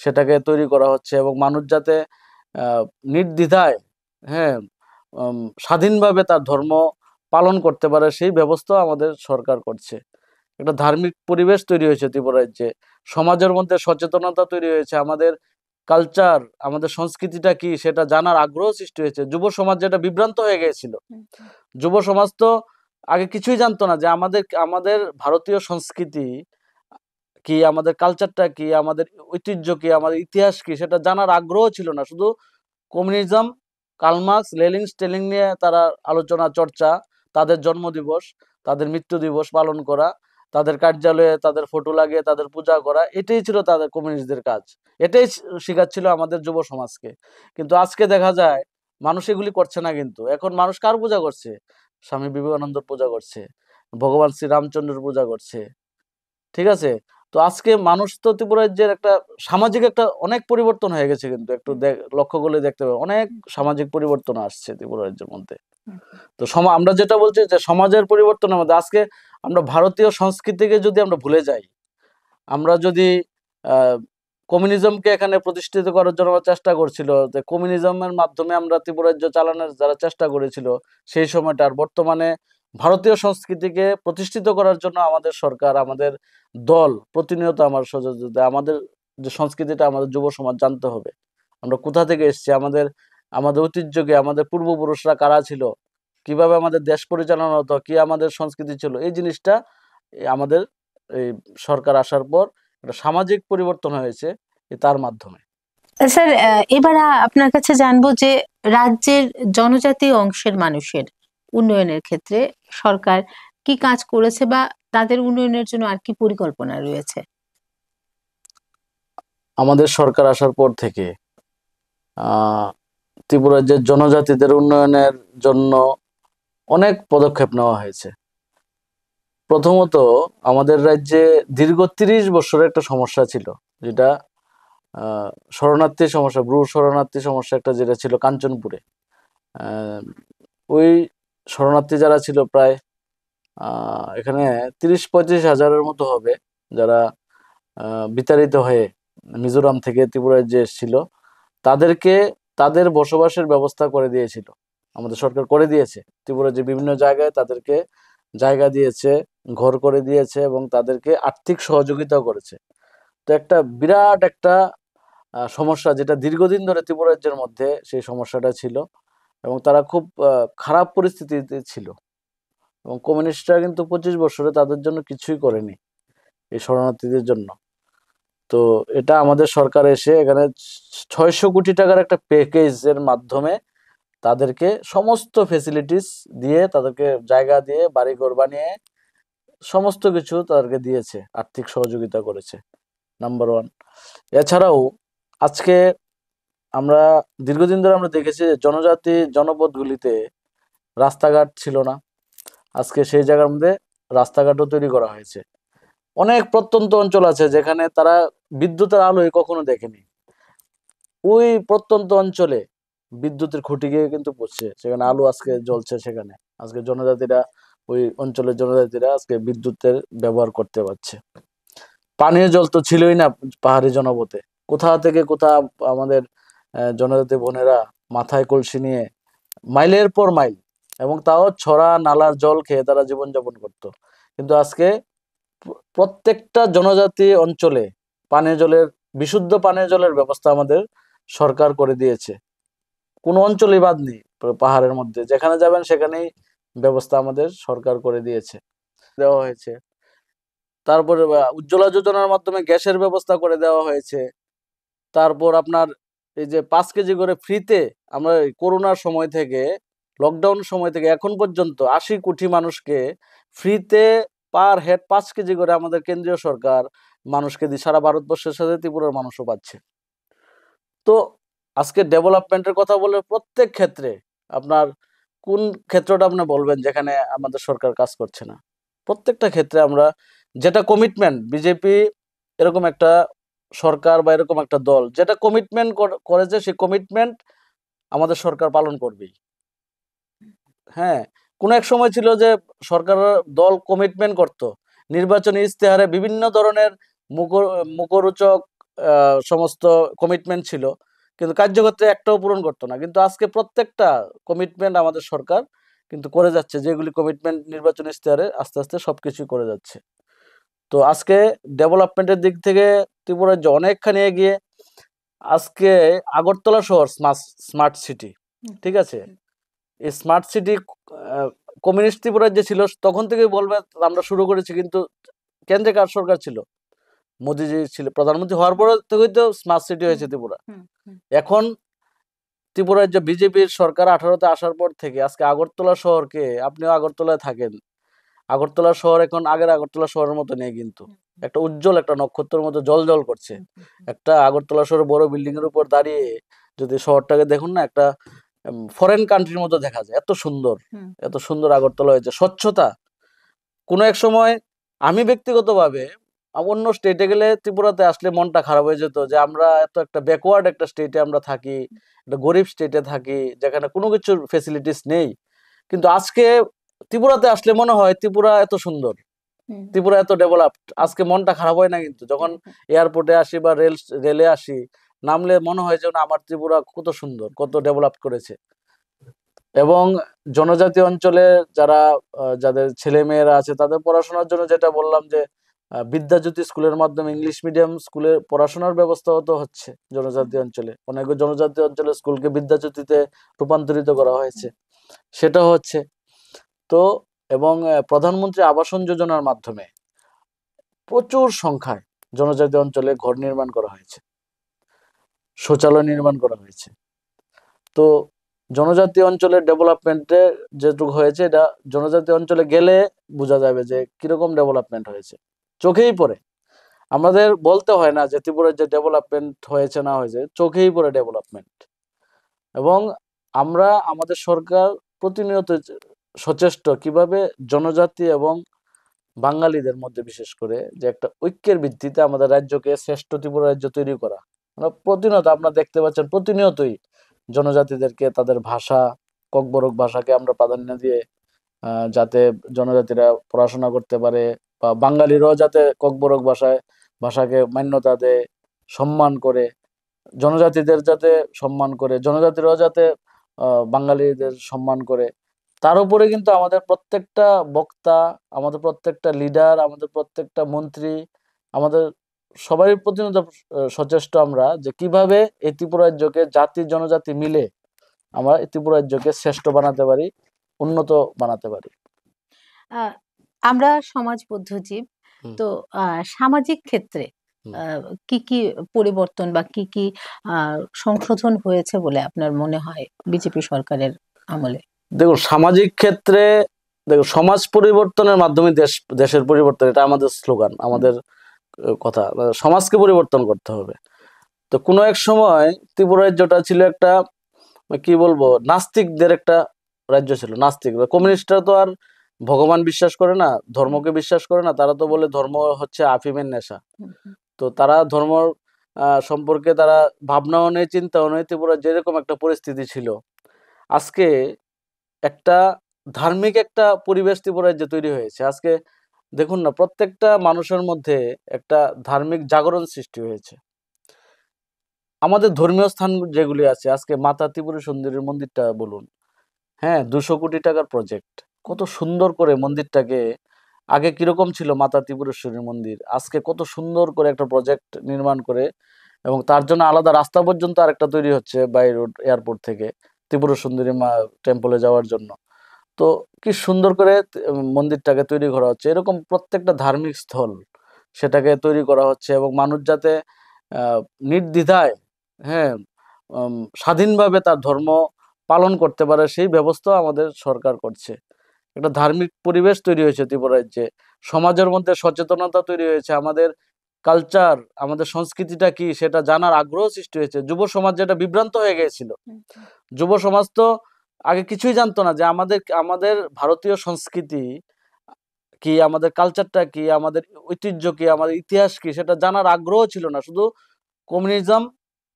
সেটাকে তৈরি করা হচ্ছে, এবং মানুষ যাতে আহ, নির্দ্বিধায়, হ্যাঁ, স্বাধীনভাবে তার ধর্ম পালন করতে পারে, সেই ব্যবস্থা আমাদের সরকার করছে। একটা ধার্মিক পরিবেশ তৈরি হয়েছে ত্রিপুরা রাজ্যে, সমাজের মধ্যে সচেতনতা তৈরি হয়েছে, আমাদের কালচার, আমাদের সংস্কৃতিটা কি সেটা জানার আগ্রহ সৃষ্টি হয়েছে। যুব সমাজ যেটা বিভ্রান্ত হয়ে গিয়েছিল, যুব সমাজ তো আগে কিছুই জানতো না যে আমাদের আমাদের ভারতীয় সংস্কৃতি কি, আমাদের কালচারটা কি, আমাদের ঐতিহ্য কি, আমাদের ইতিহাস কি, সেটা জানার আগ্রহ ছিল না। শুধু কমিউনিজম, কার্ল মার্কস, লেনিন, স্টেলিন নিয়ে তারা আলোচনা চর্চা, তাদের জন্মদিবস, তাদের মৃত্যু দিবস পালন করা, তাদের কার্যালয়ে তাদের ফটো লাগিয়ে তাদের পূজা করা, এটাই ছিল তাদের কমিউনিস্টদের কাজ। এটাই শেখাচ্ছিল আমাদের যুব সমাজকে। কিন্তু আজকে দেখা যায় মানুষ এগুলি করছে না। কিন্তু এখন মানুষ কার পূজা করছে? স্বামী বিবেকানন্দর পূজা করছে, ভগবান শ্রী রামচন্দ্রের পূজা করছে। ঠিক আছে? তো আজকে মানুষ তো ত্রিপুরা রাজ্যের একটা সামাজিক একটা অনেক পরিবর্তন হয়ে গেছে। কিন্তু একটু লক্ষ্য করলে দেখতে পাবে অনেক সামাজিক পরিবর্তন আসছে ত্রিপুরা রাজ্যের মধ্যে। তো আমরা যেটা বলছি যে সমাজের পরিবর্তনের মধ্যে আজকে আমরা ভারতীয় সংস্কৃতিকে যদি আমরা ভুলে যাই, আমরা যদি কমিউনিজমকে এখানে প্রতিষ্ঠিত করার জন্য চেষ্টা করছিল, যে কমিউনিজমের মাধ্যমে আমরা ত্রিপুরা রাজ্য চালানোর যারা চেষ্টা করেছিল সেই সময়টা, আর বর্তমানে ভারতীয় সংস্কৃতিকে প্রতিষ্ঠিত করার জন্য আমাদের সরকার, আমাদের দল প্রতিনিয়ত আমার সহযোগিতা, আমাদের যে সংস্কৃতিটা আমাদের যুব সমাজ জানতে হবে, আমরা কোথা থেকে এসেছি, আমাদের আমাদের ঐতিহ্যকে, আমাদের পূর্বপুরুষরা কারা ছিল, কিভাবে আমাদের দেশ পরিচালনা হতো, কি আমাদের সংস্কৃতি ছিল, এই জিনিসটা আমাদের এই সরকার আসার পর একটা সামাজিক পরিবর্তন হয়েছে তার মাধ্যমে। স্যার, এবার আপনার কাছে জানবো যে রাজ্যের জনজাতি অংশের মানুষের উন্নয়নের ক্ষেত্রে সরকার কি কাজ করেছে বা তাদের উন্নয়নের জন্য আর কি পরিকল্পনা রয়েছে? আমাদের সরকার আসার পর থেকে ত্রিপুরার যে জনজাতিদের উন্নয়নের জন্য অনেক পদক্ষেপ নেওয়া হয়েছে। প্রথমত আমাদের রাজ্যে দীর্ঘ 30 বছরের একটা সমস্যা ছিল, যেটা শরণার্থী সমস্যা, ব্রু শরণার্থী সমস্যা একটা, যেটা ছিল কাঞ্চনপুরে। ওই শরণার্থী যারা ছিল প্রায় এখানে 30-35 হাজারের মতো হবে, যারা বিতাড়িত হয়ে মিজোরাম থেকে ত্রিপুরায় যে এসেছিল, তাদেরকে তাদের বসবাসের ব্যবস্থা করে দিয়েছিল, আমাদের সরকার করে দিয়েছে। ত্রিপুরার যে বিভিন্ন জায়গায় তাদেরকে জায়গা দিয়েছে, ঘর করে দিয়েছে এবং তাদেরকে আর্থিক সহযোগিতাও করেছে। তো একটা বিরাট একটা সমস্যা, যেটা দীর্ঘদিন ধরে ত্রিপুরা রাজ্যের মধ্যে সেই সমস্যাটা ছিল এবং তারা খুব খারাপ পরিস্থিতিতে ছিল। এবং কমিউনিস্টরা কিন্তু 25 বছরে তাদের জন্য কিছুই করেনি এই শরণার্থীদের জন্য। তো এটা আমাদের সরকার এসে এখানে 600 কোটি টাকার একটা প্যাকেজের মাধ্যমে তাদেরকে সমস্ত ফেসিলিটিস দিয়ে, তাদেরকে জায়গা দিয়ে, বাড়িঘর বানিয়ে সমস্ত কিছু তাদেরকে দিয়েছে, আর্থিক সহযোগিতা করেছে, নাম্বার 1। এছাড়াও আজকে আমরা দীর্ঘদিন ধরে আমরা দেখেছি যে জনজাতি জনপদগুলিতে রাস্তাঘাট ছিল না, আজকে সেই জায়গার মধ্যে রাস্তাঘাটও তৈরি করা হয়েছে। অনেক প্রত্যন্ত অঞ্চল আছে যেখানে তারা বিদ্যুতের আলোয় কখনো দেখেনি। ওই প্রত্যন্ত অঞ্চলে বিদ্যুতের খুঁটি গিয়ে কিন্তু পড়ছে, সেখানে আলো আজকে জ্বলছে। সেখানে আজকে জনজাতিরা, ওই অঞ্চলের জনজাতিরা আজকে বিদ্যুতের ব্যবহার করতে পারছে। পানীয় জল তো ছিলই না পাহাড়ি জনপথে, কোথা থেকে কোথা আমাদের জনজাতি বোনেরা মাথায় কলসি নিয়ে মাইলের পর মাইল, এবং তাও ছড়া নালার জল খেয়ে তারা জীবনযাপন করত। কিন্তু আজকে প্রত্যেকটা জনজাতি অঞ্চলে পানীয় জলের, বিশুদ্ধ পানীয় জলের ব্যবস্থা আমাদের সরকার করে দিয়েছে। কোনো অঞ্চলই বাদ নেই, পাহাড়ের মধ্যে যেখানে যাবেন সেখানেই ব্যবস্থা আমাদের সরকার করে দিয়েছে, দেওয়া হয়েছে। তারপরে উজ্জ্বলা যোজনার মাধ্যমে গ্যাসের ব্যবস্থা করে দেওয়া হয়েছে। তারপর আপনার এই যে 5 কেজি করে ফ্রিতে, আমরা করোনার সময় থেকে, লকডাউন সময় থেকে এখন পর্যন্ত 80 কোটি মানুষকে ফ্রিতে পার হেড 5 কেজি করে আমাদের কেন্দ্রীয় সরকার মানুষকে দিয়ে, সারা ভারতবর্ষের সাথে ত্রিপুরার মানুষও পাচ্ছে। তো আজকে ডেভেলপমেন্টের কথা বলে প্রত্যেক ক্ষেত্রে আপনার কোন ক্ষেত্রটা আপনি বলবেন যেখানে আমাদের সরকার কাজ করছে না? প্রত্যেকটা ক্ষেত্রে আমরা যেটা কমিটমেন্ট, বিজেপি এরকম একটা সরকার বা এরকম একটা দল যেটা কমিটমেন্ট করেছে, সেই কমিটমেন্ট আমাদের সরকার পালন করবেই। হ্যাঁ, কোন এক সময় ছিল যে সরকার দল কমিটমেন্ট করত, নির্বাচনী ইস্তেহারে বিভিন্ন ধরনের মুখরোচক সমস্ত কমিটমেন্ট ছিল, কিন্তু কার্যক্ষেত্রে একটাও পূরণ করতো না। কিন্তু আজকে প্রত্যেকটা কমিটমেন্ট আমাদের সরকার কিন্তু করে যাচ্ছে, যেগুলি কমিটমেন্ট নির্বাচনী ইস্তেহারে আস্তে আস্তে সবকিছু করে যাচ্ছে। তো আজকে ডেভেলপমেন্টের দিক থেকে ত্রিপুরা রাজ্য অনেকখানি এগিয়ে। আজকে আগরতলা শহর স্মার্ট সিটি, ঠিক আছে? এই স্মার্ট সিটি কমিউনিস্ট ত্রিপুরা যে ছিল তখন থেকেই বলবে আমরা শুরু করেছি, কিন্তু কেন্দ্রে কার সরকার ছিল? মোদিজি ছিল প্রধানমন্ত্রী, হওয়ার পর থেকেই তো স্মার্ট সিটি হয়েছে ত্রিপুরা। এখন ত্রিপুরার যে বিজেপির সরকার 18তে আসার পর থেকে আজকে আগরতলা শহরকে, আপনিও আগরতলায় থাকেন, আগরতলা শহর এখন আগের আগরতলা শহরের মতো নেই, কিন্তু একটা উজ্জ্বল একটা নক্ষত্রের মতো জল করছে। একটা আগরতলা শহরে বড় বিল্ডিং এর উপর দাঁড়িয়ে যদি শহরটাকে দেখুন না, একটা ফরেন কান্ট্রির মতো দেখা যায়, এত সুন্দর, এত সুন্দর আগরতলা হয়েছে। স্বচ্ছতা, কোনো এক সময় আমি ব্যক্তিগতভাবে অন্য স্টেটে গেলে, ত্রিপুরাতে আসলে মনটা খারাপ হয়ে যেত যে আমরা এত একটা ব্যাকওয়ার্ড একটা স্টেটে আমরা থাকি, একটা গরিব স্টেটে থাকি, যেখানে কোনো কিছুর ফেসিলিটিস নেই। কিন্তু আজকে ত্রিপুরাতে আসলে মনে হয় ত্রিপুরা এত সুন্দর, ত্রিপুরা এত ডেভেলপড, আজকে মনটা খারাপ হয় না কিন্তু। যখন এয়ারপোর্টে আসি বা রেলে আসি, নামলে মনে হয় যে না, আমার ত্রিপুরা কত সুন্দর, কত ডেভেলপ করেছে। এবং জনজাতি অঞ্চলে যারা যাদের ছেলে মেয়েরা আছে, তাদের পড়াশোনার জন্য যেটা বললাম যে বিদ্যাজ্যোতি স্কুলের মাধ্যমে ইংলিশ মিডিয়াম স্কুলে পড়াশোনার ব্যবস্থাও তো হচ্ছে জনজাতি অঞ্চলে। অনেক জনজাতি অঞ্চলের স্কুলকে বিদ্যাজ্যোতিতে রূপান্তরিত করা হয়েছে, সেটা হচ্ছে। তো এবং প্রধানমন্ত্রী আবাসন যোজনার মাধ্যমে প্রচুর সংখ্যায় জনজাতি অঞ্চলে ঘর নির্মাণ করা হয়েছে, শৌচালয় নির্মাণ করা হয়েছে। তো জনজাতি অঞ্চলের ডেভেলপমেন্টে যেটুকু হয়েছে, এটা জনজাতি অঞ্চলে গেলে বোঝা যাবে যে কিরকম ডেভেলপমেন্ট হয়েছে, চোখেই পড়ে। আমাদের বলতে হয় না যে ত্রিপুরার যে ডেভেলপমেন্ট হয়েছে না হয়েছে, চোখেই পড়ে ডেভেলপমেন্ট। এবং আমরা, আমাদের সরকার প্রতিনিয়ত সচেষ্ট কিভাবে জনজাতি এবং বাঙালিদের মধ্যে বিশেষ করে যে একটা ঐক্যের ভিত্তিতে আমাদের রাজ্যকে শ্রেষ্ঠ ত্রিপুরা রাজ্য তৈরি করা। আমরা প্রতিনিয়ত, আপনারা দেখতে পাচ্ছেন, প্রতিনিয়তই জনজাতিদেরকে তাদের ভাষা, ককবরক ভাষাকে আমরা প্রাধান্য দিয়ে যাতে জনজাতিরা পড়াশোনা করতে পারে, বা বাঙালিরাও যাতে ককবরক ভাষাকে মান্যতা দেয়, সম্মান করে, জনজাতিদের যাতে সম্মান করে, জনজাতিরাও যাতে বাঙালিদের সম্মান করে। তার উপরে কিন্তু আমাদের প্রত্যেকটা বক্তা, আমাদের প্রত্যেকটা লিডার, আমাদের প্রত্যেকটা মন্ত্রী, আমাদের সবারই প্রতিনিয়ত সচেষ্ট আমরা যে কিভাবে এই ত্রিপুরা রাজ্যকে জাতি জনজাতি মিলে আমরা এই ত্রিপুরা রাজ্যকে শ্রেষ্ঠ বানাতে পারি, উন্নত বানাতে পারি। আহ, আমরা সমাজবদ্ধ জীব, হুম। তো সামাজিক ক্ষেত্রে হুম। কি কি পরিবর্তন বা কি কি সংশোধন হয়েছে বলে আপনার মনে হয় বিজেপি সরকারের আমলে? দেখুন, সামাজিক ক্ষেত্রে, দেখুন, সমাজ পরিবর্তনের মাধ্যমে দেশের পরিবর্তন, এটা আমাদের স্লোগান, আমাদের কথা। সমাজকে পরিবর্তন করতে হবে। তো কোনো এক সময় ত্রিপুরা রাজ্যটা ছিল একটা, কি বলবো, নাস্তিকদের একটা রাজ্য ছিল। নাস্তিক, কমিউনিস্টরা তো আর ভগবান বিশ্বাস করে না, ধর্মকে বিশ্বাস করে না। তারা তো বলে ধর্ম হচ্ছে আফিমের নেশা। তো তারা ধর্ম সম্পর্কে তারা ভাবনাও নেই, চিন্তাও নেই। ত্রিপুরা যেরকম একটা পরিস্থিতি ছিল, আজকে একটা ধার্মিক একটা পরিবেশ ত্রিপুরা রাজ্যে তৈরি হয়েছে। আজকে দেখুন না, প্রত্যেকটা মানুষের মধ্যে একটা ধার্মিক জাগরণ সৃষ্টি হয়েছে। আমাদের ধর্মীয় স্থান যেগুলি আছে, আজকে মাতা ত্রিপুরা সুন্দরীর মন্দিরটা বলুন, হ্যাঁ, 200 কোটি টাকার প্রজেক্ট, কত সুন্দর করে মন্দিরটাকে, আগে কিরকম ছিল মাতা ত্রিপুরেশ্বরীর মন্দির, আজকে কত সুন্দর করে একটা প্রজেক্ট নির্মাণ করে, এবং তার জন্য আলাদা রাস্তা পর্যন্ত আরেকটা তৈরি হচ্ছে বাই রোড এয়ারপোর্ট থেকে ত্রিপুরা সুন্দরী মা টেম্পলে যাওয়ার জন্য। তো কি সুন্দর করে মন্দিরটাকে তৈরি করা হচ্ছে। এরকম প্রত্যেকটা ধার্মিক স্থল সেটাকে তৈরি করা হচ্ছে, এবং মানুষ যাতে নির্দ্বিধায়, হ্যাঁ, স্বাধীনভাবে তার ধর্ম পালন করতে পারে, সেই ব্যবস্থাও আমাদের সরকার করছে। একটা ধার্মিক পরিবেশ তৈরি হয়েছে ত্রিপুরা রাজ্যে, সমাজের মধ্যে সচেতনতা তৈরি হয়েছে, আমাদের কালচার, আমাদের সংস্কৃতিটা কি সেটা জানার আগ্রহ সৃষ্টি হয়েছে। যুব সমাজ যেটা বিভ্রান্ত হয়ে গিয়েছিল, যুব সমাজ তো আগে কিছুই জানতো না যে আমাদের আমাদের ভারতীয় সংস্কৃতি কি, আমাদের কালচারটা কি, আমাদের ঐতিহ্য কি, আমাদের ইতিহাস কি, সেটা জানার আগ্রহ ছিল না। শুধু কমিউনিজম,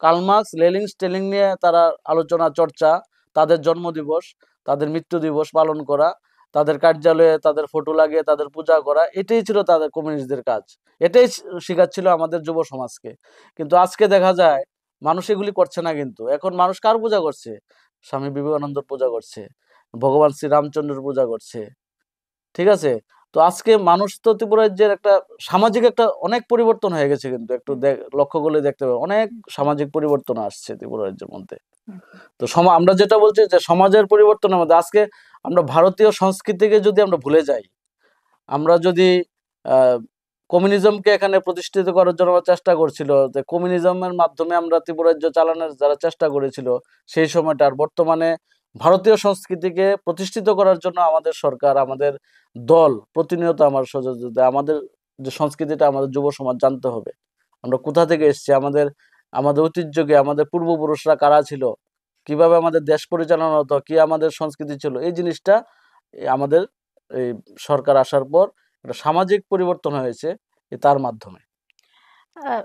কার্ল মার্কস, লেনিন, স্টেলিন নিয়ে তারা আলোচনা চর্চা, তাদের জন্মদিবস, তাদের মৃত্যু দিবস পালন করা, তাদের কার্যালয়ে তাদের ফটো লাগিয়ে তাদের পূজা করা, এটাই ছিল তাদের কমিউনিস্টদের কাজ। এটাই শেখাচ্ছিল আমাদের যুব সমাজকে। কিন্তু আজকে দেখা যায় মানুষ এগুলি করছে না। কিন্তু এখন মানুষ কার পূজা করছে? স্বামী বিবেকানন্দর পূজা করছে, ভগবান শ্রী রামচন্দ্রের পূজা করছে। ঠিক আছে? তো আজকে মানুষ তো ত্রিপুরা রাজ্যের একটা সামাজিক একটা অনেক পরিবর্তন হয়ে গেছে, কিন্তু একটু লক্ষ্য করলে দেখতে পাবে অনেক সামাজিক পরিবর্তন আসছে ত্রিপুরা রাজ্যের মধ্যে। তো আমরা যেটা বলছি যে সমাজের পরিবর্তনের মধ্যে আজকে আমরা ভারতীয় সংস্কৃতিকে যদি আমরা ভুলে যাই, আমরা যদি কমিউনিজমকে এখানে প্রতিষ্ঠিত করার জন্য চেষ্টা করছিল, যে কমিউনিজমের মাধ্যমে আমরা ত্রিপুরা রাজ্য চালানোর যারা চেষ্টা করেছিল সেই সময়টা, আর বর্তমানে ভারতীয় সংস্কৃতিকে প্রতিষ্ঠিত করার জন্য আমাদের সরকার, আমাদের দল প্রতিনিয়ত আমার সহযোগিতা, আমাদের যে সংস্কৃতিটা আমাদের যুব সমাজ জানতে হবে, আমরা কোথা থেকে এসেছি, আমাদের আমাদের ঐতিহ্যকে, আমাদের পূর্বপুরুষরা কারা ছিল, কিভাবে আমাদের দেশ পরিচালনা হতো, কি আমাদের সংস্কৃতি ছিল, এই জিনিসটা আমাদের এই সরকার আসার পর একটা সামাজিক পরিবর্তন হয়েছে তার মাধ্যমে। আহ,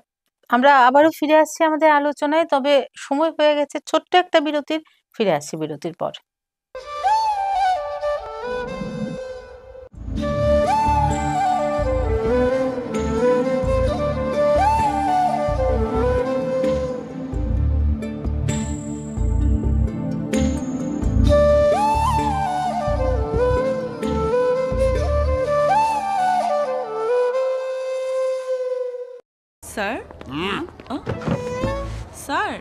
আমরা আবারও ফিরে আসছি আমাদের আলোচনায়, তবে সময় হয়ে গেছে ছোট্ট একটা বিরতির। ফিরে আসছি বিরতির পর। স্যার স্যার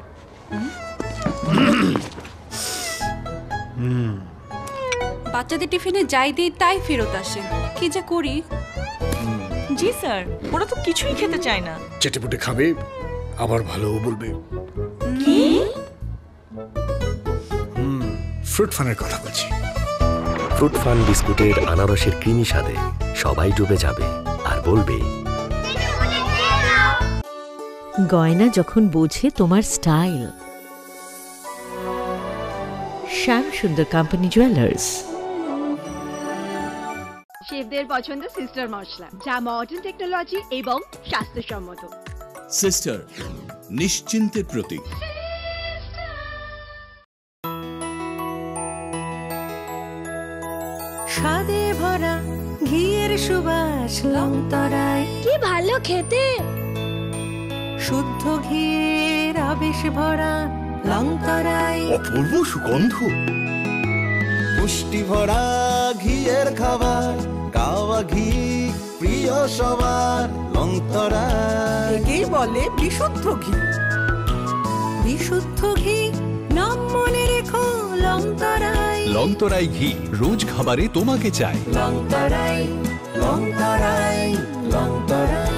বাচ্চাদের টিফিনে যাই দিই তাই ফেরত আসে, কি যে করি। জি স্যার, ওরা তো কিছুই খেতে চায় না। চেটেপুটে খাবে, আবার ভালোও বলবে। কি? ফ্রুট ফানের কথা বলছি। ফ্রুট ফান বিস্কুটের আনারসের ক্রিমি স্বাদে সবাই ডুবে যাবে আর বলবে, গয়না যখন বোঝে তোমার স্টাইল। শ্যাম সুন্দর কোম্পানি জুয়েলার্স। শেফদের পছন্দ সিস্টার মশলা, যা মডার্ন টেকনোলজি এবং স্বাস্থ্যসম্মত। সিস্টার, নিশ্চিন্তের প্রতীক। স্বাদে ভরা ঘিয়ের সুবাস লংতরায়, কি ভালো খেতে। শুদ্ধ ঘিয়ের আবেশ ভরা লংতরায়, অপূর্ব সুগন্ধ। পুষ্টি ভরা ঘিয়ের খাবার, গাওয়া ঘি প্রিয় সবার, লংতরা একেই বলে বিশুদ্ধ ঘি। বিশুদ্ধ ঘি নাম মনে রেখো, লংতরায়। লংতরাই ঘি রোজ খাবারে তোমাকে চাই। লংতরাই, লংতরাই, লংতরাই।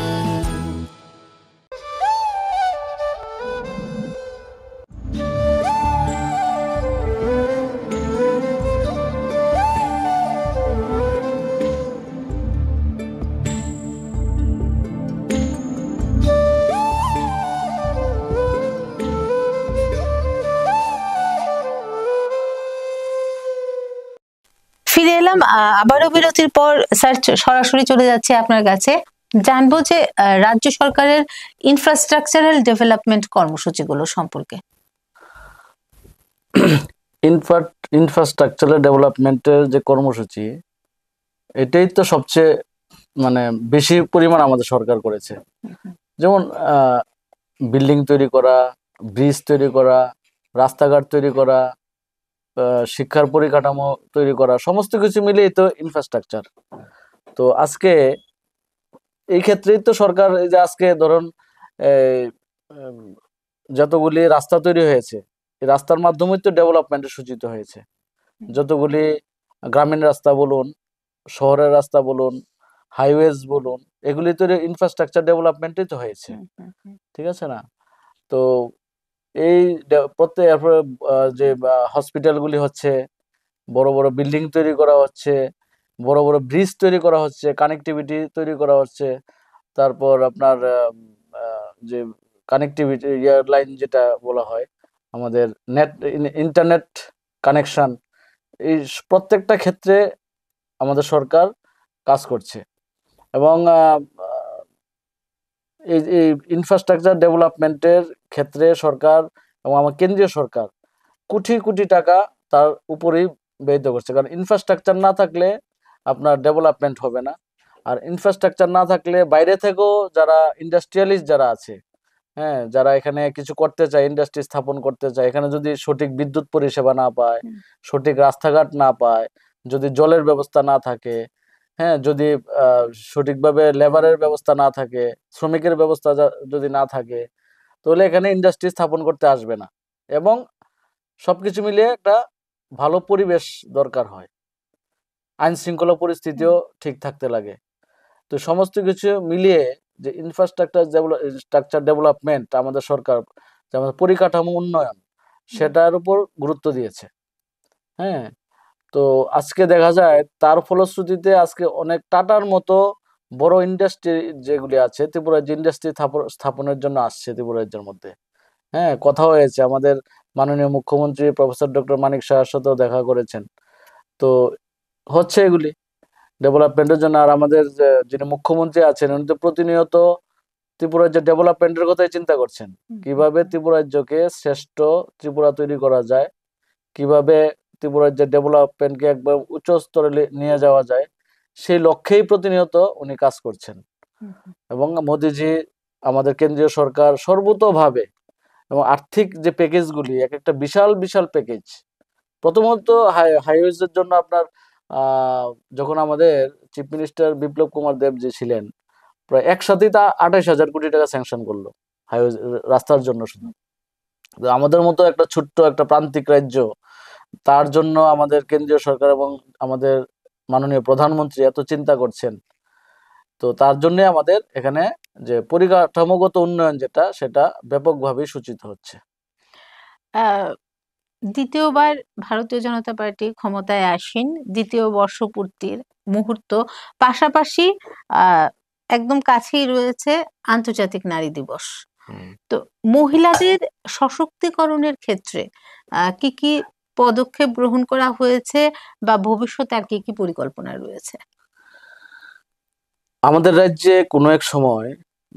ফিরে এলাম আবারও বিরতির পর। স্যার, সরাসরি চলে যাচ্ছে আপনার কাছে, জানবো যে রাজ্য সরকারের ইনফ্রাস্ট্রাকচারাল ডেভেলপমেন্ট কর্মসূচিগুলো সম্পর্কে। ইনফ্রাস্ট্রাকচারাল ডেভেলপমেন্টের যে কর্মসূচি, এটাই তো সবচেয়ে মানে বেশি পরিমাণ আমাদের সরকার করেছে। যেমন বিল্ডিং তৈরি করা, ব্রিজ তৈরি করা, রাস্তাঘাট তৈরি করা, শিক্ষার পরিকাঠামো তৈরি করা, সমস্ত কিছু মিলেই তো ইনফ্রাস্ট্রাকচার। তো আজকে এই ক্ষেত্রেই তো সরকার, এই যে আজকে ধরুন যতগুলি রাস্তা তৈরি হয়েছে, এই রাস্তার মাধ্যমেই তো ডেভেলপমেন্টের সূচিত হয়েছে। যতগুলি গ্রামীণ রাস্তা বলুন, শহরের রাস্তা বলুন, হাইওয়েজ বলুন, এগুলি তো ইনফ্রাস্ট্রাকচার ডেভেলপমেন্টই তো হয়েছে, ঠিক আছে না? তো এই প্রত্যেক যে হসপিটালগুলি হচ্ছে, বড় বড় বিল্ডিং তৈরি করা হচ্ছে, বড় বড় ব্রিজ তৈরি করা হচ্ছে, কানেক্টিভিটি তৈরি করা হচ্ছে, তারপর আপনার যে কানেক্টিভিটি এয়ারলাইন যেটা বলা হয়, আমাদের নেট ইন্টারনেট কানেকশন, এই প্রত্যেকটা ক্ষেত্রে আমাদের সরকার কাজ করছে। এবং এই ইনফ্রাস্ট্রাকচার ডেভেলপমেন্টের ক্ষেত্রে সরকার এবং আমার কেন্দ্রীয় সরকার কোটি কোটি টাকা তার উপরেই ব্যয় করছে। কারণ ইনফ্রাস্ট্রাকচার না থাকলে আপনার ডেভেলপমেন্ট হবে না। আর ইনফ্রাস্ট্রাকচার না থাকলে বাইরে থেকেও যারা ইন্ডাস্ট্রিয়ালিস্ট যারা আছে, হ্যাঁ, যারা এখানে কিছু করতে চায়, ইন্ডাস্ট্রি স্থাপন করতে চায়, এখানে যদি সঠিক বিদ্যুৎ পরিষেবা না পায়, সঠিক রাস্তাঘাট না পায়, যদি জলের ব্যবস্থা না থাকে, হ্যাঁ, যদি সঠিকভাবে লেবারের ব্যবস্থা না থাকে, শ্রমিকের ব্যবস্থা যদি না থাকে, তাহলে এখানে ইন্ডাস্ট্রি স্থাপন করতে আসবে না। এবং সবকিছু মিলিয়ে একটা ভালো পরিবেশ দরকার হয়, আইন শৃঙ্খলা পরিস্থিতিও ঠিক থাকতে লাগে। তো সমস্ত কিছু মিলিয়ে যে ইনফ্রাস্ট্রাকচার ডেভেলপমেন্ট আমাদের সরকার, যে আমাদের পরিকাঠামো উন্নয়ন, সেটার উপর গুরুত্ব দিয়েছে। হ্যাঁ, তো আজকে দেখা যায় তার ফলশ্রুতিতে আজকে অনেক টাটার মতো বড় ইন্ডাস্ট্রি যেগুলি আছে, ত্রিপুরার যে ইন্ডাস্ট্রি স্থাপনের জন্য আসছে ত্রিপুরা রাজ্যের মধ্যে। হ্যাঁ, কথা হয়েছে, আমাদের মাননীয় মুখ্যমন্ত্রী প্রফেসর ডক্টর মানিক সাহার সাথেও দেখা করেছেন। তো হচ্ছে এগুলি ডেভেলপমেন্টের জন্য। আর আমাদের যিনি মুখ্যমন্ত্রী আছেন উনি তো প্রতিনিয়ত ত্রিপুরা রাজ্যের ডেভেলপমেন্টের কথাই চিন্তা করছেন, কিভাবে ত্রিপুরা রাজ্যকে শ্রেষ্ঠ ত্রিপুরা তৈরি করা যায়, কিভাবে ত্রিপুরা রাজ্যের ডেভেলপমেন্টকে একবার উচ্চ স্তরে নিয়ে যাওয়া যায়, সেই লক্ষ্যেই প্রতিনিয়ত উনি কাজ করছেন। এবং মোদিজি, আমাদের কেন্দ্রীয় সরকার সর্বতোভাবে, এবং আর্থিক যে প্যাকেজগুলি এক একটা বিশাল বিশাল প্যাকেজ। প্রথমত হাইওয়েজের জন্য আপনার যখন আমাদের চিফ মিনিস্টার বিপ্লব কুমার দেব যে ছিলেন, প্রায় একসাথেই তা 28,000 কোটি টাকা স্যাংশন করলো হাইওয়ে রাস্তার জন্য শুধু। তো আমাদের মতো একটা ছোট্ট একটা প্রান্তিক রাজ্য, তার জন্য আমাদের কেন্দ্রীয় সরকার এবং আমাদের মাননীয় প্রধানমন্ত্রী এত চিন্তা করছেন। তো তার জন্য আমাদের এখানে যে পরিকাঠামোগত উন্নয়ন যেটা, সেটা ব্যাপকভাবে সূচিত হচ্ছে। দ্বিতীয়বার ভারতীয় জনতা পার্টি ক্ষমতায় আসেন, দ্বিতীয় বর্ষপূর্তির মুহূর্ত, পাশাপাশি একদম কাছেই রয়েছে আন্তর্জাতিক নারী দিবস। তো মহিলাদের সশক্তিকরণের ক্ষেত্রে কি কি পদক্ষেপ গ্রহণ করা হয়েছে বা ভবিষ্যতে আর কি কি পরিকল্পনা রয়েছে? আমাদের রাজ্যে কোনো এক সময়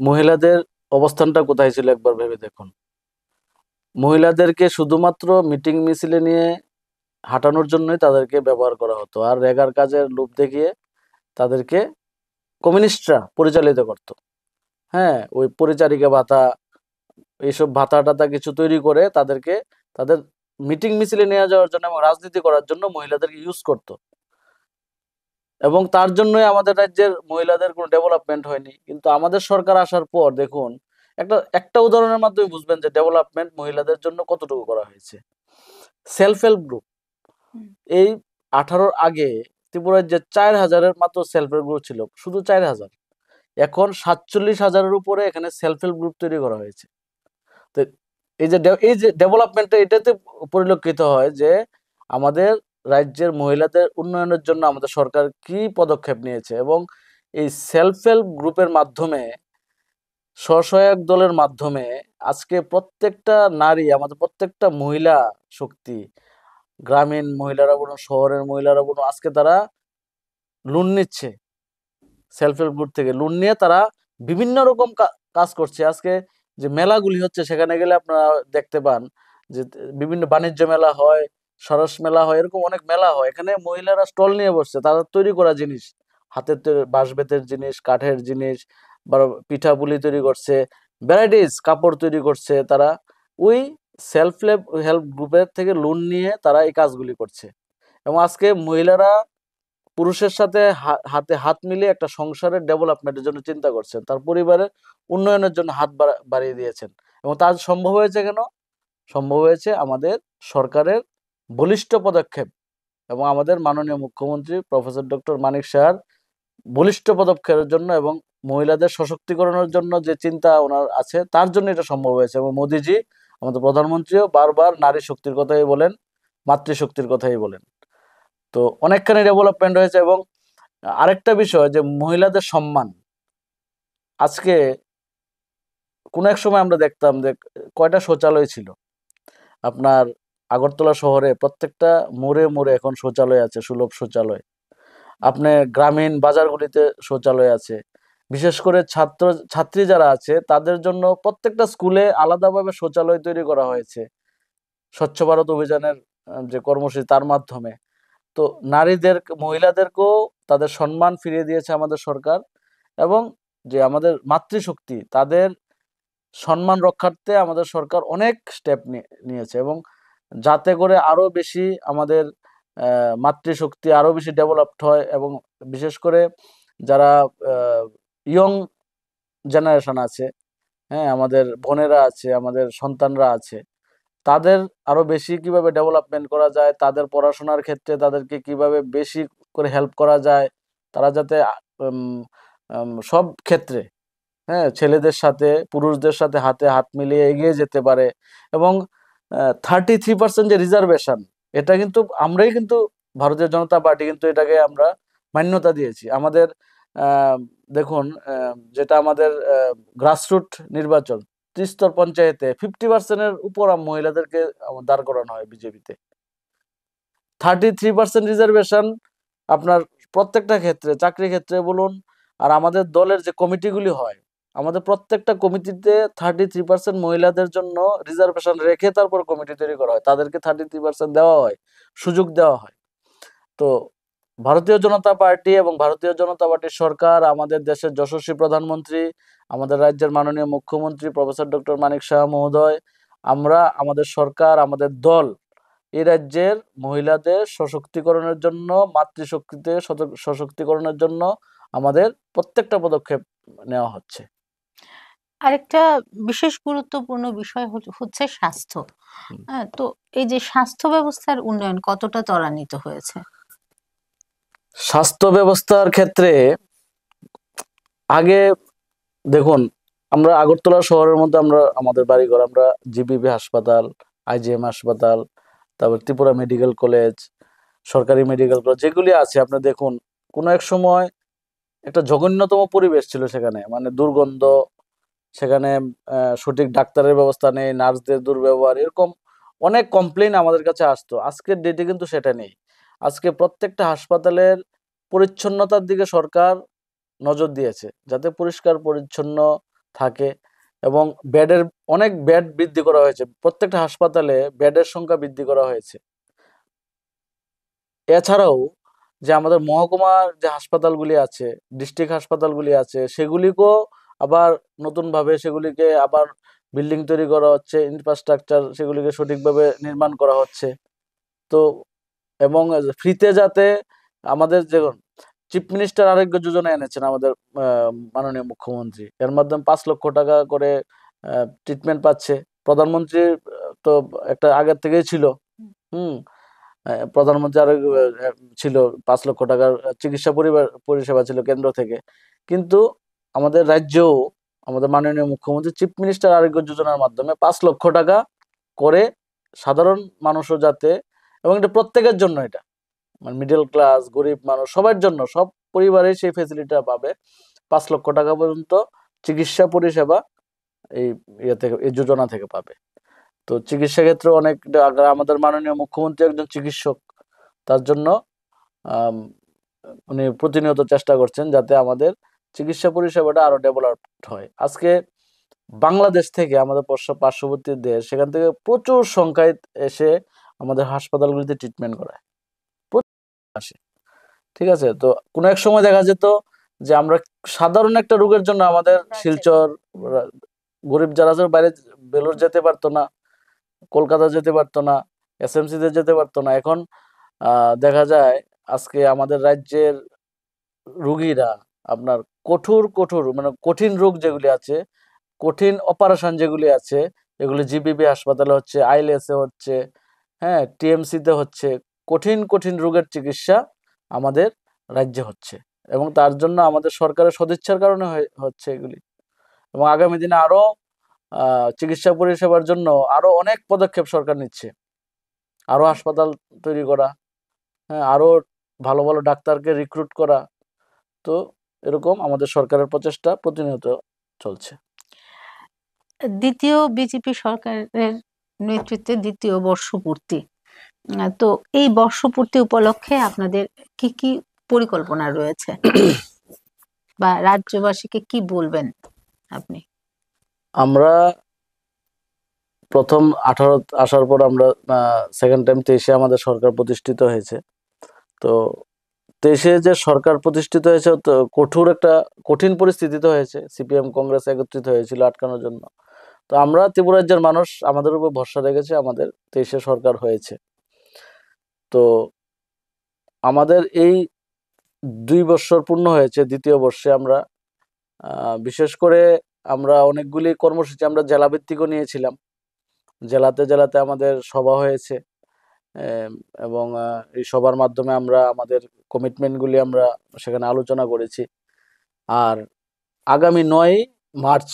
মহিলাদের অবস্থানটা কোথায় ছিল একবার ভেবে দেখুন। মহিলাদেরকে শুধুমাত্র মিটিং মিছিলে নিয়ে হাঁটানোর জন্যই তাদেরকে ব্যবহার করা হতো, আর রেগার কাজের লোভ দেখিয়ে তাদেরকে কমিউনিস্টরা পরিচালিত করত। হ্যাঁ, ওই পরিচারিকা ভাতা, এইসব ভাতা টাতা কিছু তৈরি করে তাদেরকে তাদের মিটিং মিছিলে নিয়ে যাওয়ার জন্য এবং রাজনীতি করার জন্য মহিলাদেরকে ইউজ করত। এবং তার জন্যই আমাদের রাজ্যের মহিলাদের কোনো ডেভেলপমেন্ট হয়নি। কিন্তু আমাদের সরকার আসার পর দেখুন, একটা উদাহরণের মাধ্যমে বুঝবেন যে ডেভেলপমেন্ট মহিলাদের জন্য কতটুকু করা হয়েছে। সেলফ হেল্প গ্রুপ, এই 18 আগে ত্রিপুরার যে 4,000-এর মাত্র সেলফ হেল্প গ্রুপ ছিল, শুধু 4,000, এখন 47,000-এর উপরে এখানে সেলফ হেল্প গ্রুপ তৈরি করা হয়েছে। তো এই যে ডেভেলপমেন্টটা এটাতে পরিলক্ষিত হয় যে আমাদের রাজ্যের মহিলাদের উন্নয়নের জন্য আমাদের সরকার কি পদক্ষেপ নিয়েছে। এবং এই সেলফ হেল্প গ্রুপের মাধ্যমে, স্বসহায়ক দলের মাধ্যমে আজকে প্রত্যেকটা নারী, আমাদের প্রত্যেকটা মহিলা শক্তি, গ্রামীণ মহিলারা বলুন, শহরের মহিলারা বলুন, আজকে তারা লোন নিচ্ছে সেলফ হেল্প গ্রুপ থেকে। লোন নিয়ে তারা বিভিন্ন রকম কাজ করছে। আজকে যে মেলাগুলি হচ্ছে, সেখানে গেলে আপনারা দেখতে পান যে বিভিন্ন বাণিজ্য মেলা হয়, সরস মেলা হয়, এরকম অনেক মেলা হয়। এখানে মহিলারা স্টল নিয়ে বসছে, তারা তৈরি করা জিনিস, হাতের বাঁশ বেতের জিনিস, কাঠের জিনিস, বা পিঠাপুলি তৈরি করছে, ভ্যারাইটিস কাপড় তৈরি করছে। তারা ওই সেলফ হেল্প গ্রুপের থেকে লোন নিয়ে তারা এই কাজগুলি করছে। এবং আজকে মহিলারা পুরুষের সাথে হাতে হাত মিলিয়ে একটা সংসারের ডেভেলপমেন্টের জন্য চিন্তা করছেন, তার পরিবারের উন্নয়নের জন্য হাত বাড়িয়ে দিয়েছেন। এবং তার সম্ভব হয়েছে কেন? সম্ভব হয়েছে আমাদের সরকারের বলিষ্ঠ পদক্ষেপ এবং আমাদের মাননীয় মুখ্যমন্ত্রী প্রফেসর ডক্টর মানিক সাহার বলিষ্ঠ পদক্ষেপের জন্য, এবং মহিলাদের সশক্তিকরণের জন্য যে চিন্তা ওনার আছে, তার জন্য এটা সম্ভব হয়েছে। এবং মোদিজি, আমাদের প্রধানমন্ত্রীও বারবার নারী শক্তির কথাই বলেন, মাতৃশক্তির কথাই বলেন। তো অনেকখানি ডেভেলপমেন্ট হয়েছে। এবং আরেকটা বিষয় যে মহিলাদের সম্মান, আজকে কোন এক সময় আমরা দেখতাম যে কয়টা শৌচালয় ছিল আপনার আগরতলা শহরে, প্রত্যেকটা মোড়ে মোড়ে এখন শৌচালয় আছে, সুলভ শৌচালয়। আপনি গ্রামীণ বাজারগুলিতে শৌচালয় আছে। বিশেষ করে ছাত্রী যারা আছে তাদের জন্য প্রত্যেকটা স্কুলে আলাদাভাবে শৌচালয় তৈরি করা হয়েছে স্বচ্ছ ভারত অভিযানের যে কর্মসূচি, তার মাধ্যমে। তো মহিলাদেরকেও তাদের সম্মান ফিরিয়ে দিয়েছে আমাদের সরকার। এবং যে আমাদের মাতৃশক্তি, তাদের সম্মান রক্ষার্থে আমাদের সরকার অনেক স্টেপ নিয়েছে। এবং যাতে করে আরো বেশি আমাদের মাতৃশক্তি আরো বেশি ডেভেলপড হয়, এবং বিশেষ করে যারা ইয়ং জেনারেশন আছে, হ্যাঁ, আমাদের বোনেরা আছে, আমাদের সন্তানরা আছে, তাদের আরো বেশি কিভাবে ডেভেলপমেন্ট করা যায়, তাদের পড়াশোনার ক্ষেত্রে তাদেরকে কিভাবে বেশি করে হেল্প করা যায়, তারা যাতে সব ক্ষেত্রে, হ্যাঁ, ছেলেদের সাথে পুরুষদের সাথে হাতে হাত মিলিয়ে এগিয়ে যেতে পারে। এবং 33% যে রিজার্ভেশন, এটা কিন্তু আমরাই কিন্তু ভারতীয় জনতা পার্টি কিন্তু এটাকে আমরা মান্যতা দিয়েছি। আমাদের দেখুন যেটা আমাদের গ্রাসরুট নির্বাচন, ত্রিস্তর পঞ্চায়েতে 50% উপর মহিলাদেরকে দাঁড় করানো হয় বিজেপিতে। 33% রিজার্ভেশন আপনার প্রত্যেকটা ক্ষেত্রে, চাকরি ক্ষেত্রে বলুন, আর আমাদের দলের যে কমিটিগুলি হয়, আমাদের প্রত্যেকটা কমিটিতে 33% মহিলাদের জন্য রিজার্ভেশন রেখে তারপর কমিটি তৈরি করা হয়, তাদেরকে 33% দেওয়া হয়, সুযোগ দেওয়া হয়। তো ভারতীয় জনতা পার্টি এবং ভারতীয় জনতা পার্টির সরকার, আমাদের দেশের যশস্বী প্রধানমন্ত্রী, আমাদের রাজ্যের মাননীয় মুখ্যমন্ত্রী প্রফেসর ডক্টর মানিক সাহা মহোদয়, আমরা, আমাদের সরকার, আমাদের দল এই রাজ্যের মহিলাদের সশক্তিকরণের জন্য, মাতৃশক্তিতে সশক্তিকরণের জন্য আমাদের প্রত্যেকটা পদক্ষেপ নেওয়া হচ্ছে। আরেকটা বিশেষ গুরুত্বপূর্ণ বিষয় হচ্ছে স্বাস্থ্য। তো এই যে স্বাস্থ্য ব্যবস্থার উন্নয়ন কতটা ত্বরান্বিত হয়েছে? স্বাস্থ্য ব্যবস্থার ক্ষেত্রে আগে দেখুন, আমরা আগরতলা শহরের মধ্যে আমরা আমাদের বাড়িঘর, আমরা জিবিপি হাসপাতাল, আইজিএম হাসপাতাল, তারপর ত্রিপুরা মেডিকেল কলেজ, সরকারি মেডিকেল কলেজ যেগুলি আছে, আপনি দেখুন কোনো এক সময় একটা জঘন্যতম পরিবেশ ছিল সেখানে, মানে দুর্গন্ধ, সেখানে সঠিক ডাক্তারের ব্যবস্থা নেই, নার্সদের দুর্ব্যবহার, এরকম অনেক কমপ্লেইন আমাদের কাছে আসতো। আজকের ডেটে কিন্তু সেটা নেই। আজকে প্রত্যেকটা হাসপাতালের পরিচ্ছন্নতার দিকে সরকার নজর দিয়েছে, যাতে পরিষ্কার পরিচ্ছন্ন থাকে, এবং বেডের অনেক বেড বৃদ্ধি করা হয়েছে, প্রত্যেকটা হাসপাতালে বেডের সংখ্যা বৃদ্ধি করা হয়েছে। এছাড়াও যে আমাদের মহকুমার যে হাসপাতালগুলি আছে, ডিস্ট্রিক্ট হাসপাতালগুলি আছে, সেগুলিকেও আবার নতুনভাবে সেগুলিকে আবার বিল্ডিং তৈরি করা হচ্ছে, ইনফ্রাস্ট্রাকচার সেগুলিকে সঠিকভাবে নির্মাণ করা হচ্ছে। তো এবং ফ্রিতে যাতে আমাদের যে চিফ মিনিস্টার আরোগ্য যোজনা এনেছেন আমাদের মাননীয় মুখ্যমন্ত্রী, এর মাধ্যমে 5 লক্ষ টাকা করে ট্রিটমেন্ট পাচ্ছে। প্রধানমন্ত্রী তো একটা আগের থেকেই ছিল, প্রধানমন্ত্রী আরোগ্য ছিল, 5 লক্ষ টাকার চিকিৎসা পরিষেবা ছিল কেন্দ্র থেকে। কিন্তু আমাদের রাজ্যেও আমাদের মাননীয় মুখ্যমন্ত্রী চিফ মিনিস্টার আরোগ্য যোজনার মাধ্যমে 5 লক্ষ টাকা করে সাধারণ মানুষও যাতে, এবং এটা প্রত্যেকের জন্য, এটা মানে মিডল ক্লাস, গরিব মানুষ, সবার জন্য, সব পরিবারে সেই ফেসিলিটিটা পাবে। 5 লক্ষ টাকা পর্যন্ত চিকিৎসা পরিষেবা এই থেকে, এই যোজনা থেকে পাবে। তো চিকিৎসা ক্ষেত্রে অনেক, আমাদের মাননীয় মুখ্যমন্ত্রী একজন চিকিৎসক, তার জন্য উনি প্রতিনিয়ত চেষ্টা করছেন যাতে আমাদের চিকিৎসা পরিষেবাটা আরো ডেভেলপড হয়। আজকে বাংলাদেশ থেকে, আমাদের পার্শ্ববর্তী দেশ, সেখান থেকে প্রচুর সংখ্যায় এসে আমাদের হাসপাতালগুলিতে ট্রিটমেন্ট করায়, আসে। ঠিক আছে, তো কোনো এক সময় দেখা যেত যে আমরা সাধারণ একটা রোগের জন্য আমাদের শিলচর, গরিব যারা বাইরে বেলুর যেতে পারতো না, কলকাতা যেতে পারতো না, এসএমসিতে যেতে পারতো না, এখন দেখা যায় আজকে আমাদের রাজ্যের রোগীরা আপনার কঠোর মানে কঠিন রোগ যেগুলি আছে, কঠিন অপারেশন যেগুলি আছে, এগুলি জিবিপি হাসপাতালে হচ্ছে, আইএলএসে হচ্ছে, হ্যাঁ, টিএমসিতে হচ্ছে, কঠিন রোগের চিকিৎসা আমাদের রাজ্যে হচ্ছে, এবং তার জন্য আমাদের সরকারের সদিচ্ছার কারণে হচ্ছে এগুলি। এবং আগামী দিনে আরো চিকিৎসা পরিষেবার জন্য আরো অনেক পদক্ষেপ সরকার নিচ্ছে, আরো হাসপাতাল তৈরি করা, হ্যাঁ, আরো ভালো ভালো ডাক্তারকে রিক্রুট করা। তো এরকম আমাদের সরকারের প্রচেষ্টা প্রতিনিয়ত চলছে। দ্বিতীয় বিজেপি সরকারের নেতৃত্বে দ্বিতীয় বর্ষপূর্তি, তো এই বর্ষপূর্তি উপলক্ষে আপনাদের কি কি পরিকল্পনা রয়েছে বা রাজ্যবাসীকে কি বলবেন আপনি? আমরা প্রথম 18 আসার পর আমরা সেকেন্ড টাইম 23-এ আমাদের সরকার প্রতিষ্ঠিত হয়েছে। তো 23-এ যে সরকার প্রতিষ্ঠিত হয়েছে, তো কঠিন পরিস্থিতিতে হয়েছে, সিপিএম কংগ্রেস একত্রিত হয়েছিল আটকানোর জন্য। তো আমরা ত্রিপুরা রাজ্যের মানুষ আমাদের উপর ভরসা রেখেছে, আমাদের 23-এ সরকার হয়েছে। তো আমাদের এই 2 বছর পূর্ণ হয়েছে, দ্বিতীয় বর্ষে আমরা বিশেষ করে আমরা অনেকগুলি কর্মসূচি আমরা জেলাভিত্তিকও নিয়েছিলাম, জেলাতে আমাদের সভা হয়েছে, এবং এই সভার মাধ্যমে আমরা আমাদের কমিটমেন্টগুলি আমরা সেখানে আলোচনা করেছি। আর আগামী 9 মার্চ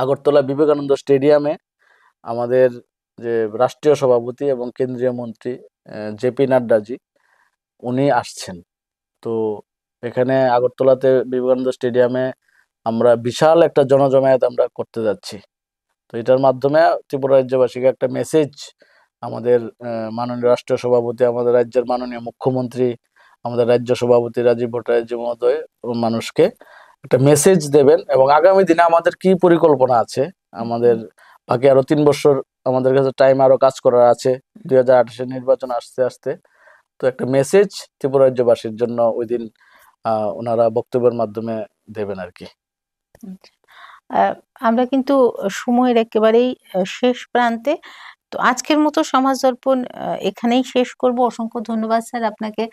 আগরতলা বিবেকানন্দ স্টেডিয়ামে আমাদের যে রাষ্ট্রীয় সভাপতি এবং কেন্দ্রীয় মন্ত্রী জেপি নাড্ডাজি উনি আসছেন। তো এখানে আগরতলাতে বিবেকানন্দ স্টেডিয়ামে আমরা বিশাল একটা জনজমায়েত আমরা করতে যাচ্ছি। তো এটার মাধ্যমে ত্রিপুরা রাজ্যবাসীকে একটা মেসেজ আমাদের মাননীয় রাষ্ট্রীয় সভাপতি, আমাদের রাজ্যের মাননীয় মুখ্যমন্ত্রী, আমাদের রাজ্য সভাপতি রাজীব ভট্টাচার্য মহোদয় মানুষকে একটা মেসেজ দেবেন, এবং আগামী দিনে আমাদের কি পরিকল্পনা আছে, আমাদের বাকি আরো 3 বছর আমাদের কাছে টাইম, আরো কাজ করার আছে, 2028-এর নির্বাচন আসতে আসতে। তো একটা মেসেজ ত্রিপুরা রাজ্যবাসীর জন্য ওই দিন ওনারা বক্তব্যের মাধ্যমে দেবেন আর কি। আমরা কিন্তু সময়ের একেবারেই শেষ প্রান্তে। তো আজকের মতো সমাজ দর্পণ এখানেই শেষ করব। অসংখ্য ধন্যবাদ স্যার আপনাকে,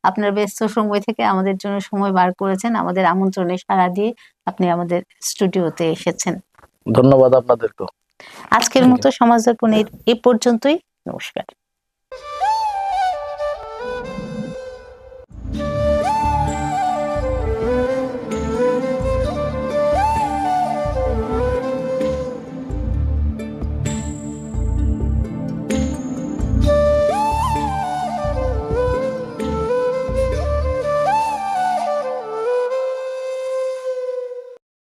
আপনার ব্যস্ত সময় থেকে আমাদের জন্য সময় বার করেছেন, আমাদের আমন্ত্রণে সাড়া দিয়ে আপনি আমাদের স্টুডিওতে এসেছেন। ধন্যবাদ আপনাদেরকেও। আজকের মতো সমাজ দর্পণ এ পর্যন্তই। নমস্কার।